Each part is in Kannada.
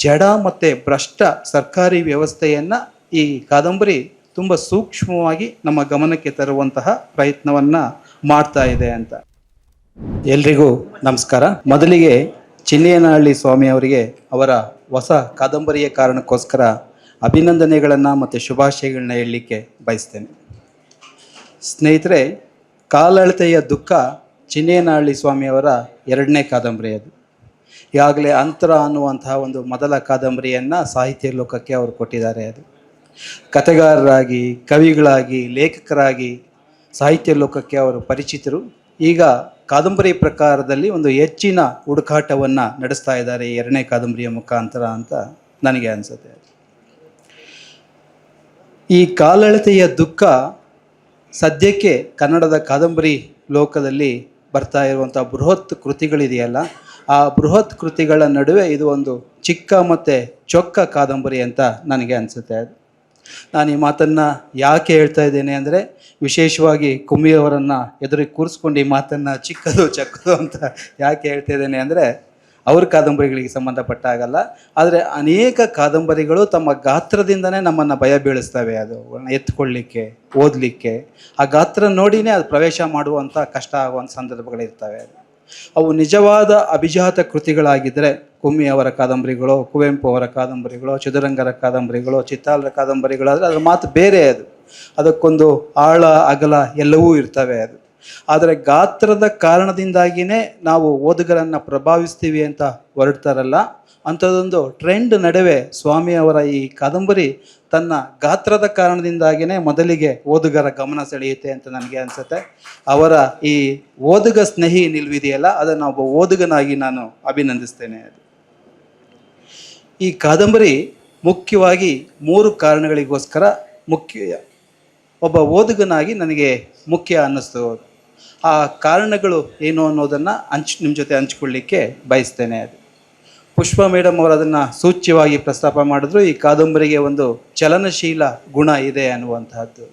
ಜಡ ಮತ್ತು ಭ್ರಷ್ಟ ಸರ್ಕಾರಿ ವ್ಯವಸ್ಥೆಯನ್ನು ಈ ಕಾದಂಬರಿ ತುಂಬ ಸೂಕ್ಷ್ಮವಾಗಿ ನಮ್ಮ ಗಮನಕ್ಕೆ ತರುವಂತಹ ಪ್ರಯತ್ನವನ್ನು ಮಾಡ್ತಾ ಇದೆ ಅಂತ. ಎಲ್ರಿಗೂ ನಮಸ್ಕಾರ. ಮೊದಲಿಗೆ ಚಿನ್ನೇನಹಳ್ಳಿ ಸ್ವಾಮಿ ಅವರಿಗೆ ಅವರ ಹೊಸ ಕಾದಂಬರಿಯ ಕಾರಣಕ್ಕೋಸ್ಕರ ಅಭಿನಂದನೆಗಳನ್ನು ಮತ್ತು ಶುಭಾಶಯಗಳನ್ನ ಹೇಳಲಿಕ್ಕೆ ಬಯಸ್ತೇನೆ. ಸ್ನೇಹಿತರೆ, ಕಾಲಳತೆಯ ದುಃಖ ಚಿನ್ನೇನಹಳ್ಳಿ ಸ್ವಾಮಿಯವರ 2ನೇ ಕಾದಂಬರಿ. ಅದು ಈಗಾಗಲೇ ಅಂತರ ಅನ್ನುವಂತಹ ಒಂದು ಮೊದಲ ಕಾದಂಬರಿಯನ್ನು ಸಾಹಿತ್ಯ ಲೋಕಕ್ಕೆ ಅವರು ಕೊಟ್ಟಿದ್ದಾರೆ. ಅದು ಕಥೆಗಾರರಾಗಿ, ಕವಿಗಳಾಗಿ, ಲೇಖಕರಾಗಿ ಸಾಹಿತ್ಯ ಲೋಕಕ್ಕೆ ಅವರು ಪರಿಚಿತರು. ಈಗ ಕಾದಂಬರಿ ಪ್ರಕಾರದಲ್ಲಿ ಒಂದು ಹೆಚ್ಚಿನ ಹುಡುಕಾಟವನ್ನು ನಡೆಸ್ತಾ ಇದ್ದಾರೆ ಈ 2ನೇ ಕಾದಂಬರಿಯ ಮುಖಾಂತರ ಅಂತ ನನಗೆ ಅನಿಸುತ್ತೆ. ಈ ಕಾಲಳತೆಯ ದುಃಖ ಸದ್ಯಕ್ಕೆ ಕನ್ನಡದ ಕಾದಂಬರಿ ಲೋಕದಲ್ಲಿ ಬರ್ತಾ ಇರುವಂಥ ಬೃಹತ್ ಕೃತಿಗಳಿದೆಯಲ್ಲ, ಆ ಬೃಹತ್ ಕೃತಿಗಳ ನಡುವೆ ಇದು ಒಂದು ಚಿಕ್ಕ ಮತ್ತು ಚೊಕ್ಕ ಕಾದಂಬರಿ ಅಂತ ನನಗೆ ಅನಿಸುತ್ತೆ. ನಾನು ಈ ಮಾತನ್ನು ಯಾಕೆ ಹೇಳ್ತಾ ಇದ್ದೇನೆ ಅಂದರೆ, ವಿಶೇಷವಾಗಿ ಕುಮ್ಮಿಯವರನ್ನು ಎದುರಿಗೆ ಕೂರಿಸ್ಕೊಂಡು ಈ ಮಾತನ್ನು ಚಿಕ್ಕದು ಚಕ್ಕದು ಅಂತ ಯಾಕೆ ಹೇಳ್ತಾ ಇದ್ದೇನೆ ಅಂದರೆ, ಅವ್ರ ಕಾದಂಬರಿಗಳಿಗೆ ಸಂಬಂಧಪಟ್ಟಾಗಲ್ಲ, ಆದರೆ ಅನೇಕ ಕಾದಂಬರಿಗಳು ತಮ್ಮ ಗಾತ್ರದಿಂದನೇ ನಮ್ಮನ್ನು ಭಯ ಬೀಳಿಸ್ತವೆ. ಅದು ಎತ್ಕೊಳ್ಳಿಕ್ಕೆ, ಓದಲಿಕ್ಕೆ ಆ ಗಾತ್ರ ನೋಡಿನೇ ಅದು ಪ್ರವೇಶ ಮಾಡುವಂಥ ಕಷ್ಟ ಆಗುವಂಥ ಸಂದರ್ಭಗಳಿರ್ತವೆ. ಅವು ನಿಜವಾದ ಅಭಿಜಾತ ಕೃತಿಗಳಾಗಿದ್ದರೆ, ಕುಮ್ಮಿ ಅವರ ಕಾದಂಬರಿಗಳು, ಕುವೆಂಪು ಅವರ ಕಾದಂಬರಿಗಳು, ಚದುರಂಗರ ಕಾದಂಬರಿಗಳು, ಚಿತ್ತಾಲರ ಕಾದಂಬರಿಗಳಾದರೆ ಅದರ ಮಾತು ಬೇರೆ. ಅದಕ್ಕೊಂದು ಆಳ ಅಗಲ ಎಲ್ಲವೂ ಇರ್ತವೆ. ಆದರೆ ಗಾತ್ರದ ಕಾರಣದಿಂದಾಗಿಯೇ ನಾವು ಓದುಗರನ್ನು ಪ್ರಭಾವಿಸ್ತೀವಿ ಅಂತ ಹೊರಡ್ತಾರಲ್ಲ, ಅಂಥದ್ದೊಂದು ಟ್ರೆಂಡ್ ನಡುವೆ ಸ್ವಾಮಿಯವರ ಈ ಕಾದಂಬರಿ ತನ್ನ ಗಾತ್ರದ ಕಾರಣದಿಂದಾಗಿಯೇ ಮೊದಲಿಗೆ ಓದುಗರ ಗಮನ ಸೆಳೆಯುತ್ತೆ ಅಂತ ನನಗೆ ಅನಿಸುತ್ತೆ. ಅವರ ಈ ಓದುಗ ಸ್ನೇಹಿ ನಿಲುವಿದೆಯಲ್ಲ, ಅದನ್ನು ಒಬ್ಬ ಓದುಗನಾಗಿ ನಾನು ಅಭಿನಂದಿಸ್ತೇನೆ. ಈ ಕಾದಂಬರಿ ಮುಖ್ಯವಾಗಿ 3 ಕಾರಣಗಳಿಗೋಸ್ಕರ ಒಬ್ಬ ಓದುಗನಾಗಿ ನನಗೆ ಮುಖ್ಯ ಅನ್ನಿಸ್ತು. ಆ ಕಾರಣಗಳು ಏನು ಅನ್ನೋದನ್ನು ನಿಮ್ಮ ಜೊತೆ ಹಂಚ್ಕೊಳ್ಳಿಕ್ಕೆ ಬಯಸ್ತೇನೆ. ಪುಷ್ಪ ಮೇಡಮ್ ಅವರು ಅದನ್ನು ಸೂಚ್ಯವಾಗಿ ಪ್ರಸ್ತಾಪ ಮಾಡಿದ್ರು. ಈ ಕಾದಂಬರಿಗೆ ಒಂದು ಚಲನಶೀಲ ಗುಣ ಇದೆ ಅನ್ನುವಂತಹದ್ದು.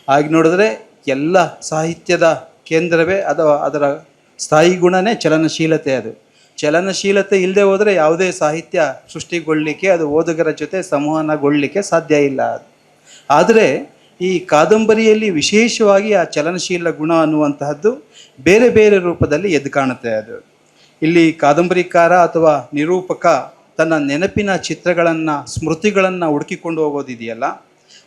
ಹಾಗೆ ನೋಡಿದ್ರೆ ಎಲ್ಲ ಸಾಹಿತ್ಯದ ಕೇಂದ್ರವೇ ಅಥವಾ ಅದರ ಸ್ಥಾಯಿ ಗುಣನೇ ಚಲನಶೀಲತೆ. ಚಲನಶೀಲತೆ ಇಲ್ಲದೆ ಹೋದರೆ ಯಾವುದೇ ಸಾಹಿತ್ಯ ಸೃಷ್ಟಿಗೊಳ್ಳಲಿಕ್ಕೆ, ಅದು ಓದುಗರ ಜೊತೆ ಸಂವಹನಗೊಳ್ಳಲಿಕ್ಕೆ ಸಾಧ್ಯ ಇಲ್ಲ. ಆದರೆ ಈ ಕಾದಂಬರಿಯಲ್ಲಿ ವಿಶೇಷವಾಗಿ ಆ ಚಲನಶೀಲ ಗುಣ ಅನ್ನುವಂತಹದ್ದು ಬೇರೆ ಬೇರೆ ರೂಪದಲ್ಲಿ ಎದ್ದು ಕಾಣುತ್ತೆ. ಇಲ್ಲಿ ಕಾದಂಬರಿಕಾರ ಅಥವಾ ನಿರೂಪಕ ತನ್ನ ನೆನಪಿನ ಚಿತ್ರಗಳನ್ನು, ಸ್ಮೃತಿಗಳನ್ನು ಹುಡುಕಿಕೊಂಡು ಹೋಗೋದಿದೆಯಲ್ಲ,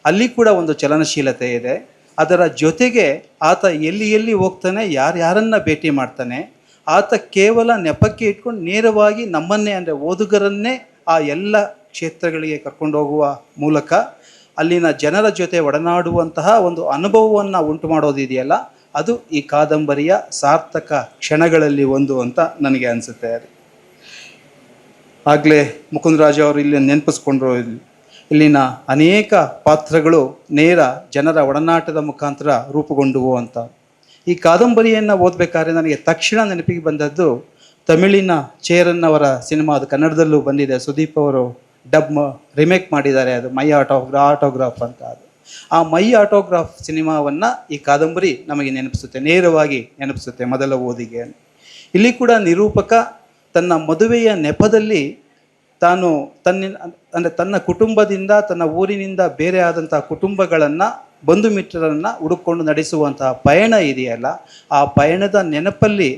ಅಲ್ಲಿ ಕೂಡ ಒಂದು ಚಲನಶೀಲತೆ ಇದೆ. ಅದರ ಜೊತೆಗೆ ಆತ ಎಲ್ಲಿ ಹೋಗ್ತಾನೆ, ಯಾರನ್ನು ಭೇಟಿ ಮಾಡ್ತಾನೆ, ಆತ ಕೇವಲ ನೆಪಕ್ಕೆ ಇಟ್ಕೊಂಡು ನೇರವಾಗಿ ನಮ್ಮನ್ನೇ, ಅಂದರೆ ಓದುಗರನ್ನೇ ಆ ಎಲ್ಲ ಕ್ಷೇತ್ರಗಳಿಗೆ ಕರ್ಕೊಂಡು ಹೋಗುವ ಮೂಲಕ ಅಲ್ಲಿನ ಜನರ ಜೊತೆ ಒಡನಾಡುವಂತಹ ಒಂದು ಅನುಭವವನ್ನು ಉಂಟು ಮಾಡೋದಿದೆಯಲ್ಲ, ಅದು ಈ ಕಾದಂಬರಿಯ ಸಾರ್ಥಕ ಕ್ಷಣಗಳಲ್ಲಿ ಒಂದು ಅಂತ ನನಗೆ ಅನಿಸುತ್ತೆ. ಆಗಲೇ ಮುಕುಂದರಾಜ್ ಅವರು ಇಲ್ಲಿ ನೆನಪಿಸ್ಕೊಂಡ್ರು, ಇಲ್ಲಿನ ಅನೇಕ ಪಾತ್ರಗಳು ನೇರ ಜನರ ಒಡನಾಟದ ಮುಖಾಂತರ ರೂಪುಗೊಂಡುವು ಅಂತ. ಈ ಕಾದಂಬರಿಯನ್ನು ಓದಬೇಕಾದ್ರೆ ನನಗೆ ತಕ್ಷಣ ನೆನಪಿಗೆ ಬಂದದ್ದು ತಮಿಳಿನ ಚೇರನ್ ಅವರ ಸಿನಿಮಾ. ಅದು ಕನ್ನಡದಲ್ಲೂ ಬಂದಿದೆ, ಸುದೀಪ್ ಅವರು ರಿಮೇಕ್ ಮಾಡಿದ್ದಾರೆ. ಅದು ಮೈ ಆಟೋಗ್ರಾಫ್ ಅಂತ. ಆ ಮೈ ಆಟೋಗ್ರಾಫ್ ಸಿನಿಮಾವನ್ನು ಈ ಕಾದಂಬರಿ ನಮಗೆ ನೆನಪಿಸುತ್ತೆ, ನೇರವಾಗಿ ನೆನಪಿಸುತ್ತೆ ಮೊದಲ ಓದಿಗೆ. ಇಲ್ಲಿ ಕೂಡ ನಿರೂಪಕ ತನ್ನ ಮದುವೆಯ ನೆಪದಲ್ಲಿ ತನ್ನ ಕುಟುಂಬದಿಂದ, ತನ್ನ ಊರಿನಿಂದ ಬೇರೆ ಆದಂಥ ಕುಟುಂಬಗಳನ್ನು, ಬಂಧು ಮಿತ್ರರನ್ನು ಹುಡುಕೊಂಡು ನಡೆಸುವಂತಹ ಪಯಣ ಇದೆಯಲ್ಲ, ಆ ಪಯಣದ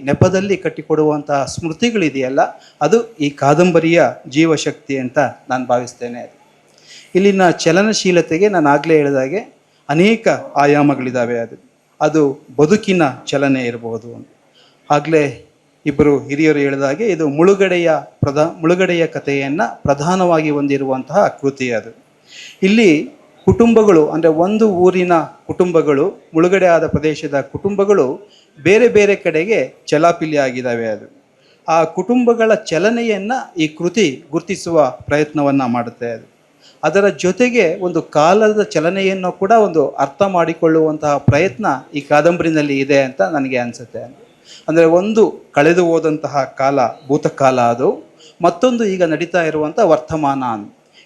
ನೆಪದಲ್ಲಿ ಕಟ್ಟಿಕೊಡುವಂತಹ ಸ್ಮೃತಿಗಳಿದೆಯಲ್ಲ, ಅದು ಈ ಕಾದಂಬರಿಯ ಜೀವಶಕ್ತಿ ಅಂತ ನಾನು ಭಾವಿಸ್ತೇನೆ. ಇಲ್ಲಿನ ಚಲನಶೀಲತೆಗೆ ನಾನು ಆಗಲೇ ಹೇಳಿದಾಗೆ ಅನೇಕ ಆಯಾಮಗಳಿದ್ದಾವೆ. ಅದು ಬದುಕಿನ ಚಲನೆ ಇರಬಹುದು. ಆಗಲೇ ಇಬ್ಬರು ಹಿರಿಯರು ಹೇಳಿದಾಗೆ ಇದು ಮುಳುಗಡೆಯ ಕಥೆಯನ್ನು ಪ್ರಧಾನವಾಗಿ ಹೊಂದಿರುವಂತಹ ಕೃತಿ. ಇಲ್ಲಿ ಕುಟುಂಬಗಳು, ಅಂದರೆ ಒಂದು ಊರಿನ ಕುಟುಂಬಗಳು, ಮುಳುಗಡೆ ಆದ ಪ್ರದೇಶದ ಕುಟುಂಬಗಳು ಬೇರೆ ಬೇರೆ ಕಡೆಗೆ ಚಲಾಪಿಲಿ ಆಗಿದ್ದಾವೆ. ಆ ಕುಟುಂಬಗಳ ಚಲನೆಯನ್ನು ಈ ಕೃತಿ ಗುರುತಿಸುವ ಪ್ರಯತ್ನವನ್ನು ಮಾಡುತ್ತೆ. ಅದರ ಜೊತೆಗೆ ಒಂದು ಕಾಲದ ಚಲನೆಯನ್ನು ಕೂಡ ಒಂದು ಅರ್ಥ ಮಾಡಿಕೊಳ್ಳುವಂತಹ ಪ್ರಯತ್ನ ಈ ಕಾದಂಬರಿನಲ್ಲಿ ಇದೆ ಅಂತ ನನಗೆ ಅನಿಸುತ್ತೆ. ಅಂದರೆ ಒಂದು ಕಳೆದು ಹೋದಂತಹ ಕಾಲ ಭೂತಕಾಲ, ಅದು ಮತ್ತೊಂದು ಈಗ ನಡೀತಾ ಇರುವಂಥ ವರ್ತಮಾನ.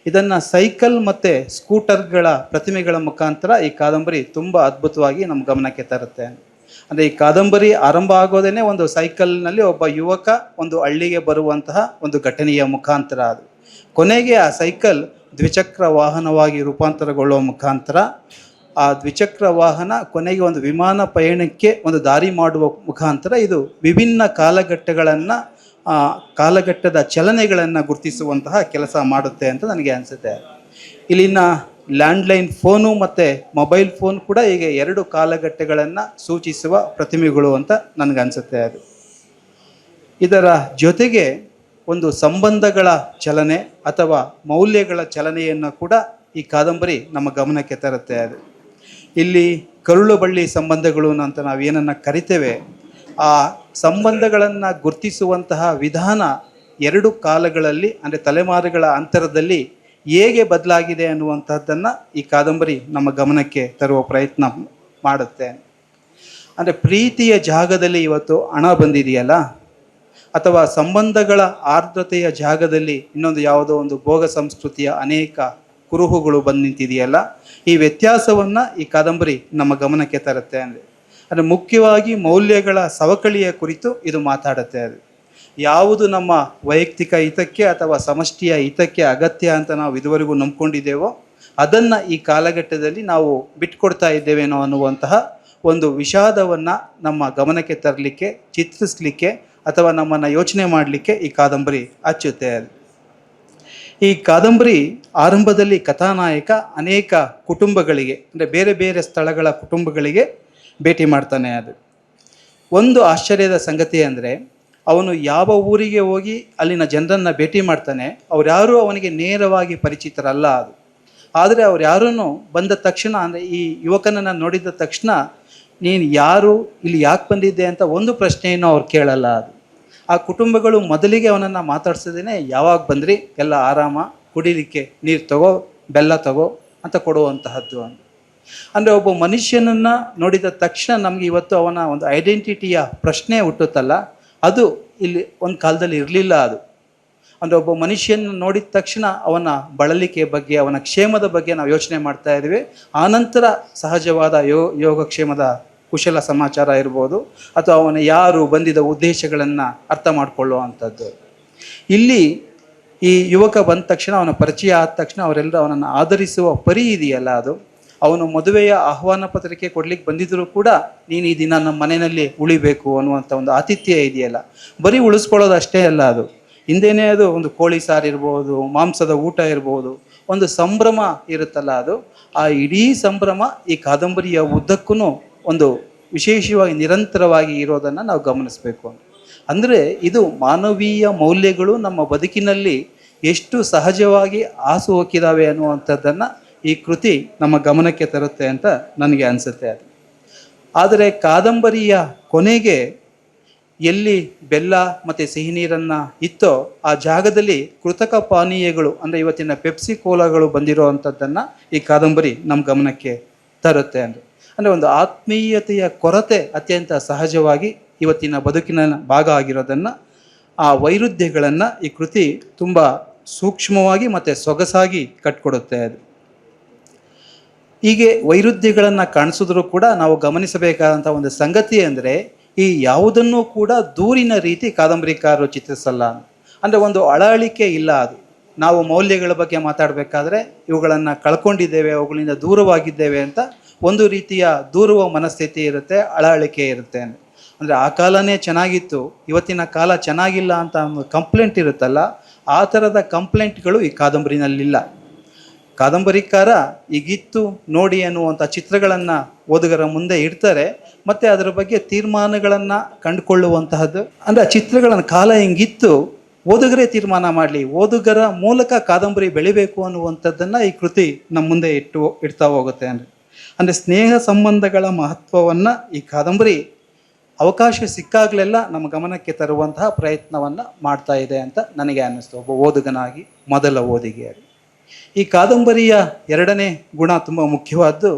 ಇದನ್ನು ಸೈಕಲ್ ಮತ್ತು ಸ್ಕೂಟರ್ಗಳ ಪ್ರತಿಮೆಗಳ ಮುಖಾಂತರ ಈ ಕಾದಂಬರಿ ತುಂಬ ಅದ್ಭುತವಾಗಿ ನಮ್ಮ ಗಮನಕ್ಕೆ ತರುತ್ತೆ. ಅಂದರೆ ಈ ಕಾದಂಬರಿ ಆರಂಭ ಆಗೋದೇ ಒಂದು ಸೈಕಲ್ನಲ್ಲಿ ಒಬ್ಬ ಯುವಕ ಒಂದು ಹಳ್ಳಿಗೆ ಬರುವಂತಹ ಒಂದು ಘಟನೆಯ ಮುಖಾಂತರ. ಅದು ಕೊನೆಗೆ ಆ ಸೈಕಲ್ ದ್ವಿಚಕ್ರ ವಾಹನವಾಗಿ ರೂಪಾಂತರಗೊಳ್ಳುವ ಮುಖಾಂತರ ಆ ದ್ವಿಚಕ್ರ ವಾಹನ ಕೊನೆಗೆ ಒಂದು ವಿಮಾನ ಪಯಣಕ್ಕೆ ಒಂದು ದಾರಿ ಮಾಡುವ ಮುಖಾಂತರ ಇದು ವಿಭಿನ್ನ ಕಾಲಘಟ್ಟದ ಚಲನೆಗಳನ್ನು ಗುರುತಿಸುವಂತಹ ಕೆಲಸ ಮಾಡುತ್ತೆ ಅಂತ ನನಗೆ ಅನಿಸುತ್ತೆ. ಇಲ್ಲಿನ ಲ್ಯಾಂಡ್ಲೈನ್ ಫೋನು ಮತ್ತು ಮೊಬೈಲ್ ಫೋನ್ ಕೂಡ ಈಗ 2 ಕಾಲಘಟ್ಟಗಳನ್ನು ಸೂಚಿಸುವ ಪ್ರತಿಮೆಗಳು ಅಂತ ನನಗನ್ಸುತ್ತೆ. ಅದು ಇದರ ಜೊತೆಗೆ ಒಂದು ಸಂಬಂಧಗಳ ಚಲನೆ ಅಥವಾ ಮೌಲ್ಯಗಳ ಚಲನೆಯನ್ನು ಕೂಡ ಈ ಕಾದಂಬರಿ ನಮ್ಮ ಗಮನಕ್ಕೆ ತರುತ್ತೆ. ಅದು ಇಲ್ಲಿ ಕರುಳು ಬಳ್ಳಿ ಸಂಬಂಧಗಳು ಅಂತ ನಾವೇನನ್ನು ಕರಿತೇವೆ, ಆ ಸಂಬಂಧಗಳನ್ನು ಗುರುತಿಸುವಂತಹ ವಿಧಾನ 2 ಕಾಲಗಳಲ್ಲಿ ಅಂದರೆ ತಲೆಮಾರುಗಳ ಅಂತರದಲ್ಲಿ ಹೇಗೆ ಬದಲಾಗಿದೆ ಅನ್ನುವಂಥದ್ದನ್ನು ಈ ಕಾದಂಬರಿ ನಮ್ಮ ಗಮನಕ್ಕೆ ತರುವ ಪ್ರಯತ್ನ ಮಾಡುತ್ತೆ. ಅಂದರೆ ಪ್ರೀತಿಯ ಜಾಗದಲ್ಲಿ ಇವತ್ತು ಹಣ ಬಂದಿದೆಯಲ್ಲ, ಅಥವಾ ಸಂಬಂಧಗಳ ಆರ್ದ್ರತೆಯ ಜಾಗದಲ್ಲಿ ಇನ್ನೊಂದು ಯಾವುದೋ ಒಂದು ಭೋಗ ಸಂಸ್ಕೃತಿಯ ಅನೇಕ ಕುರುಹುಗಳು ಬಂದು ನಿಂತಿದೆಯಲ್ಲ, ಈ ವ್ಯತ್ಯಾಸವನ್ನು ಈ ಕಾದಂಬರಿ ನಮ್ಮ ಗಮನಕ್ಕೆ ತರುತ್ತೆ. ಅಂದರೆ ಮುಖ್ಯವಾಗಿ ಮೌಲ್ಯಗಳ ಸವಕಳಿಯ ಕುರಿತು ಇದು ಮಾತಾಡುತ್ತೆ. ಅದು ಯಾವುದು ನಮ್ಮ ವೈಯಕ್ತಿಕ ಹಿತಕ್ಕೆ ಅಥವಾ ಸಮಷ್ಟಿಯ ಹಿತಕ್ಕೆ ಅಗತ್ಯ ಅಂತ ನಾವು ಇದುವರೆಗೂ ನಂಬ್ಕೊಂಡಿದ್ದೇವೋ ಅದನ್ನು ಈ ಕಾಲಘಟ್ಟದಲ್ಲಿ ನಾವು ಬಿಟ್ಕೊಡ್ತಾ ಇದ್ದೇವೇನೋ ಅನ್ನುವಂತಹ ಒಂದು ವಿಷಾದವನ್ನು ನಮ್ಮ ಗಮನಕ್ಕೆ ತರಲಿಕ್ಕೆ, ಚಿತ್ರಿಸಲಿಕ್ಕೆ ಅಥವಾ ನಮ್ಮನ್ನು ಯೋಚನೆ ಮಾಡಲಿಕ್ಕೆ ಈ ಕಾದಂಬರಿ ಹಚ್ಚುತ್ತೆ. ಈ ಕಾದಂಬರಿ ಆರಂಭದಲ್ಲಿ ಕಥಾನಾಯಕ ಅನೇಕ ಕುಟುಂಬಗಳಿಗೆ ಅಂದರೆ ಬೇರೆ ಬೇರೆ ಸ್ಥಳಗಳ ಕುಟುಂಬಗಳಿಗೆ ಭೇಟಿ ಮಾಡ್ತಾನೆ. ಅದು ಒಂದು ಆಶ್ಚರ್ಯದ ಸಂಗತಿ ಅಂದರೆ ಅವನು ಯಾವ ಊರಿಗೆ ಹೋಗಿ ಅಲ್ಲಿನ ಜನರನ್ನು ಭೇಟಿ ಮಾಡ್ತಾನೆ, ಅವ್ರ್ಯಾರೂ ಅವನಿಗೆ ನೇರವಾಗಿ ಪರಿಚಿತರಲ್ಲ. ಅದು ಆದರೆ ಅವ್ರು ಯಾರೂ ಬಂದ ತಕ್ಷಣ, ಅಂದರೆ ಈ ಯುವಕನನ್ನು ನೋಡಿದ ತಕ್ಷಣ ನೀನು ಯಾರು, ಇಲ್ಲಿ ಯಾಕೆ ಬಂದಿದ್ದೆ ಅಂತ ಒಂದು ಪ್ರಶ್ನೆಯನ್ನು ಅವ್ರು ಕೇಳಲ್ಲ. ಅದು ಆ ಕುಟುಂಬಗಳು ಮೊದಲಿಗೆ ಅವನನ್ನು ಮಾತಾಡ್ಸೋದೇನೆ ಯಾವಾಗ ಬಂದ್ರಿ, ಎಲ್ಲ ಆರಾಮ, ಕುಡಿಲಿಕ್ಕೆ ನೀರು ತಗೋ, ಬೆಲ್ಲ ತಗೋ ಅಂತ ಕೊಡುವಂತಹದ್ದು. ಅಂದರೆ ಒಬ್ಬ ಮನುಷ್ಯನನ್ನು ನೋಡಿದ ತಕ್ಷಣ ನಮಗೆ ಇವತ್ತು ಅವನ ಒಂದು ಐಡೆಂಟಿಟಿಯ ಪ್ರಶ್ನೆ ಹುಟ್ಟುತ್ತಲ್ಲ, ಅದು ಇಲ್ಲಿ ಒಂದು ಕಾಲದಲ್ಲಿ ಇರಲಿಲ್ಲ. ಅದು ಅಂದರೆ ಒಬ್ಬ ಮನುಷ್ಯನ ನೋಡಿದ ತಕ್ಷಣ ಅವನ ಬಳಲಿಕೆ ಬಗ್ಗೆ, ಅವನ ಕ್ಷೇಮದ ಬಗ್ಗೆ ನಾವು ಯೋಚನೆ ಮಾಡ್ತಾ ಇದ್ದೀವಿ. ಆನಂತರ ಸಹಜವಾದ ಯೋಗಕ್ಷೇಮದ ಕುಶಲ ಸಮಾಚಾರ ಇರ್ಬೋದು, ಅಥವಾ ಅವನ ಯಾರು ಬಂದಿದ್ದ ಉದ್ದೇಶಗಳನ್ನು ಅರ್ಥ ಮಾಡಿಕೊಳ್ಳುವಂಥದ್ದು. ಇಲ್ಲಿ ಈ ಯುವಕ ಬಂದ ತಕ್ಷಣ, ಅವನ ಪರಿಚಯ ಆದ ತಕ್ಷಣ ಅವರೆಲ್ಲರೂ ಅವನನ್ನು ಆಧರಿಸುವ ಪರಿ ಇದೆಯಲ್ಲ, ಅದು ಅವನು ಮದುವೆಯ ಆಹ್ವಾನ ಪತ್ರಿಕೆ ಕೊಡ್ಲಿಕ್ಕೆ ಬಂದಿದ್ದರೂ ಕೂಡ ನೀನು ಈ ದಿನ ನಮ್ಮ ಮನೆಯಲ್ಲಿ ಉಳಿಬೇಕು ಅನ್ನುವಂಥ ಒಂದು ಆತಿಥ್ಯ ಇದೆಯಲ್ಲ, ಬರೀ ಉಳಿಸ್ಕೊಳ್ಳೋದು ಅಷ್ಟೇ ಅಲ್ಲ, ಅದು ಹಿಂದೇನೆ ಅದು ಒಂದು ಕೋಳಿ ಸಾರು ಇರ್ಬೋದು, ಮಾಂಸದ ಊಟ ಇರ್ಬೋದು, ಒಂದು ಸಂಭ್ರಮ ಇರುತ್ತಲ್ಲ, ಅದು ಆ ಇಡೀ ಸಂಭ್ರಮ ಈ ಕಾದಂಬರಿಯ ಉದ್ದಕ್ಕೂ ಒಂದು ವಿಶೇಷವಾಗಿ ನಿರಂತರವಾಗಿ ಇರೋದನ್ನು ನಾವು ಗಮನಿಸಬೇಕು. ಅಂದರೆ ಇದು ಮಾನವೀಯ ಮೌಲ್ಯಗಳು ನಮ್ಮ ಬದುಕಿನಲ್ಲಿ ಎಷ್ಟು ಸಹಜವಾಗಿ ಹಾಸು ಹೋಗಿದ್ದಾವೆ ಅನ್ನುವಂಥದ್ದನ್ನು ಈ ಕೃತಿ ನಮ್ಮ ಗಮನಕ್ಕೆ ತರುತ್ತೆ ಅಂತ ನನಗೆ ಅನಿಸುತ್ತೆ. ಅದು ಆದರೆ ಕಾದಂಬರಿಯ ಕೊನೆಗೆ ಎಲ್ಲಿ ಬೆಲ್ಲ ಮತ್ತು ಸಿಹಿ ನೀರನ್ನು ಇತ್ತೋ ಆ ಜಾಗದಲ್ಲಿ ಕೃತಕ ಪಾನೀಯಗಳು ಅಂದರೆ ಇವತ್ತಿನ ಪೆಪ್ಸಿ ಕೋಲಾಗಳು ಬಂದಿರೋ ಅಂಥದ್ದನ್ನು ಈ ಕಾದಂಬರಿ ನಮ್ಮ ಗಮನಕ್ಕೆ ತರುತ್ತೆ. ಅಂದರೆ ಒಂದು ಆತ್ಮೀಯತೆಯ ಕೊರತೆ ಅತ್ಯಂತ ಸಹಜವಾಗಿ ಇವತ್ತಿನ ಬದುಕಿನ ಭಾಗ ಆಗಿರೋದನ್ನು, ಆ ವೈರುಧ್ಯಗಳನ್ನು ಈ ಕೃತಿ ತುಂಬ ಸೂಕ್ಷ್ಮವಾಗಿ ಮತ್ತು ಸೊಗಸಾಗಿ ಕಟ್ಕೊಡುತ್ತೆ. ಅದು ಹೀಗೆ ವೈರುಧ್ಯಗಳನ್ನು ಕಾಣಿಸಿದ್ರೂ ಕೂಡ ನಾವು ಗಮನಿಸಬೇಕಾದಂಥ ಒಂದು ಸಂಗತಿ ಅಂದರೆ, ಈ ಯಾವುದನ್ನೂ ಕೂಡ ದೂರಿನ ರೀತಿ ಕಾದಂಬರಿಕಾರರು ಚಿತ್ರಿಸಲ್ಲ. ಅಂದರೆ ಒಂದು ಅಳವಳಿಕೆ ಇಲ್ಲ. ಅದು ನಾವು ಮೌಲ್ಯಗಳ ಬಗ್ಗೆ ಮಾತಾಡಬೇಕಾದ್ರೆ ಇವುಗಳನ್ನು ಕಳ್ಕೊಂಡಿದ್ದೇವೆ, ಅವುಗಳಿಂದ ದೂರವಾಗಿದ್ದೇವೆ ಅಂತ ಒಂದು ರೀತಿಯ ದೂರುವ ಮನಸ್ಥಿತಿ ಇರುತ್ತೆ, ಅಳವಳಿಕೆ ಇರುತ್ತೆ. ಅಂದರೆ ಆ ಕಾಲನೇ ಚೆನ್ನಾಗಿತ್ತು, ಇವತ್ತಿನ ಕಾಲ ಚೆನ್ನಾಗಿಲ್ಲ ಅಂತ ಒಂದು ಕಂಪ್ಲೇಂಟ್ ಇರುತ್ತಲ್ಲ, ಆ ಥರದ ಕಂಪ್ಲೇಂಟ್ಗಳು ಈ ಕಾದಂಬರಿನಲ್ಲಿಲ್ಲ. ಕಾದಂಬರಿಕಾರ ಈಗಿತ್ತು ನೋಡಿ ಅನ್ನುವಂಥ ಚಿತ್ರಗಳನ್ನು ಓದುಗರ ಮುಂದೆ ಇಡ್ತಾರೆ, ಮತ್ತು ಅದರ ಬಗ್ಗೆ ತೀರ್ಮಾನಗಳನ್ನು ಕಂಡುಕೊಳ್ಳುವಂತಹದ್ದು. ಅಂದರೆ ಆ ಚಿತ್ರಗಳನ್ನು ಕಾಲ ಹಿಂಗಿತ್ತು, ಓದುಗರೇ ತೀರ್ಮಾನ ಮಾಡಲಿ, ಓದುಗರ ಮೂಲಕ ಕಾದಂಬರಿ ಬೆಳಿಬೇಕು ಅನ್ನುವಂಥದ್ದನ್ನು ಈ ಕೃತಿ ನಮ್ಮ ಮುಂದೆ ಇಡ್ತಾ ಹೋಗುತ್ತೆ. ಅಂದರೆ ಸ್ನೇಹ ಸಂಬಂಧಗಳ ಮಹತ್ವವನ್ನು ಈ ಕಾದಂಬರಿ ಅವಕಾಶ ಸಿಕ್ಕಾಗಲೆಲ್ಲ ನಮ್ಮ ಗಮನಕ್ಕೆ ತರುವಂತಹ ಪ್ರಯತ್ನವನ್ನು ಮಾಡ್ತಾ ಇದೆ ಅಂತ ನನಗೆ ಅನ್ನಿಸ್ತು, ಒಬ್ಬ ಓದುಗನಾಗಿ, ಮೊದಲ ಓದಿಗೆಯಾಗಿ. ಈ ಕಾದಂಬರಿಯ ಎರಡನೇ ಗುಣ ತುಂಬ ಮುಖ್ಯವಾದ್ದು,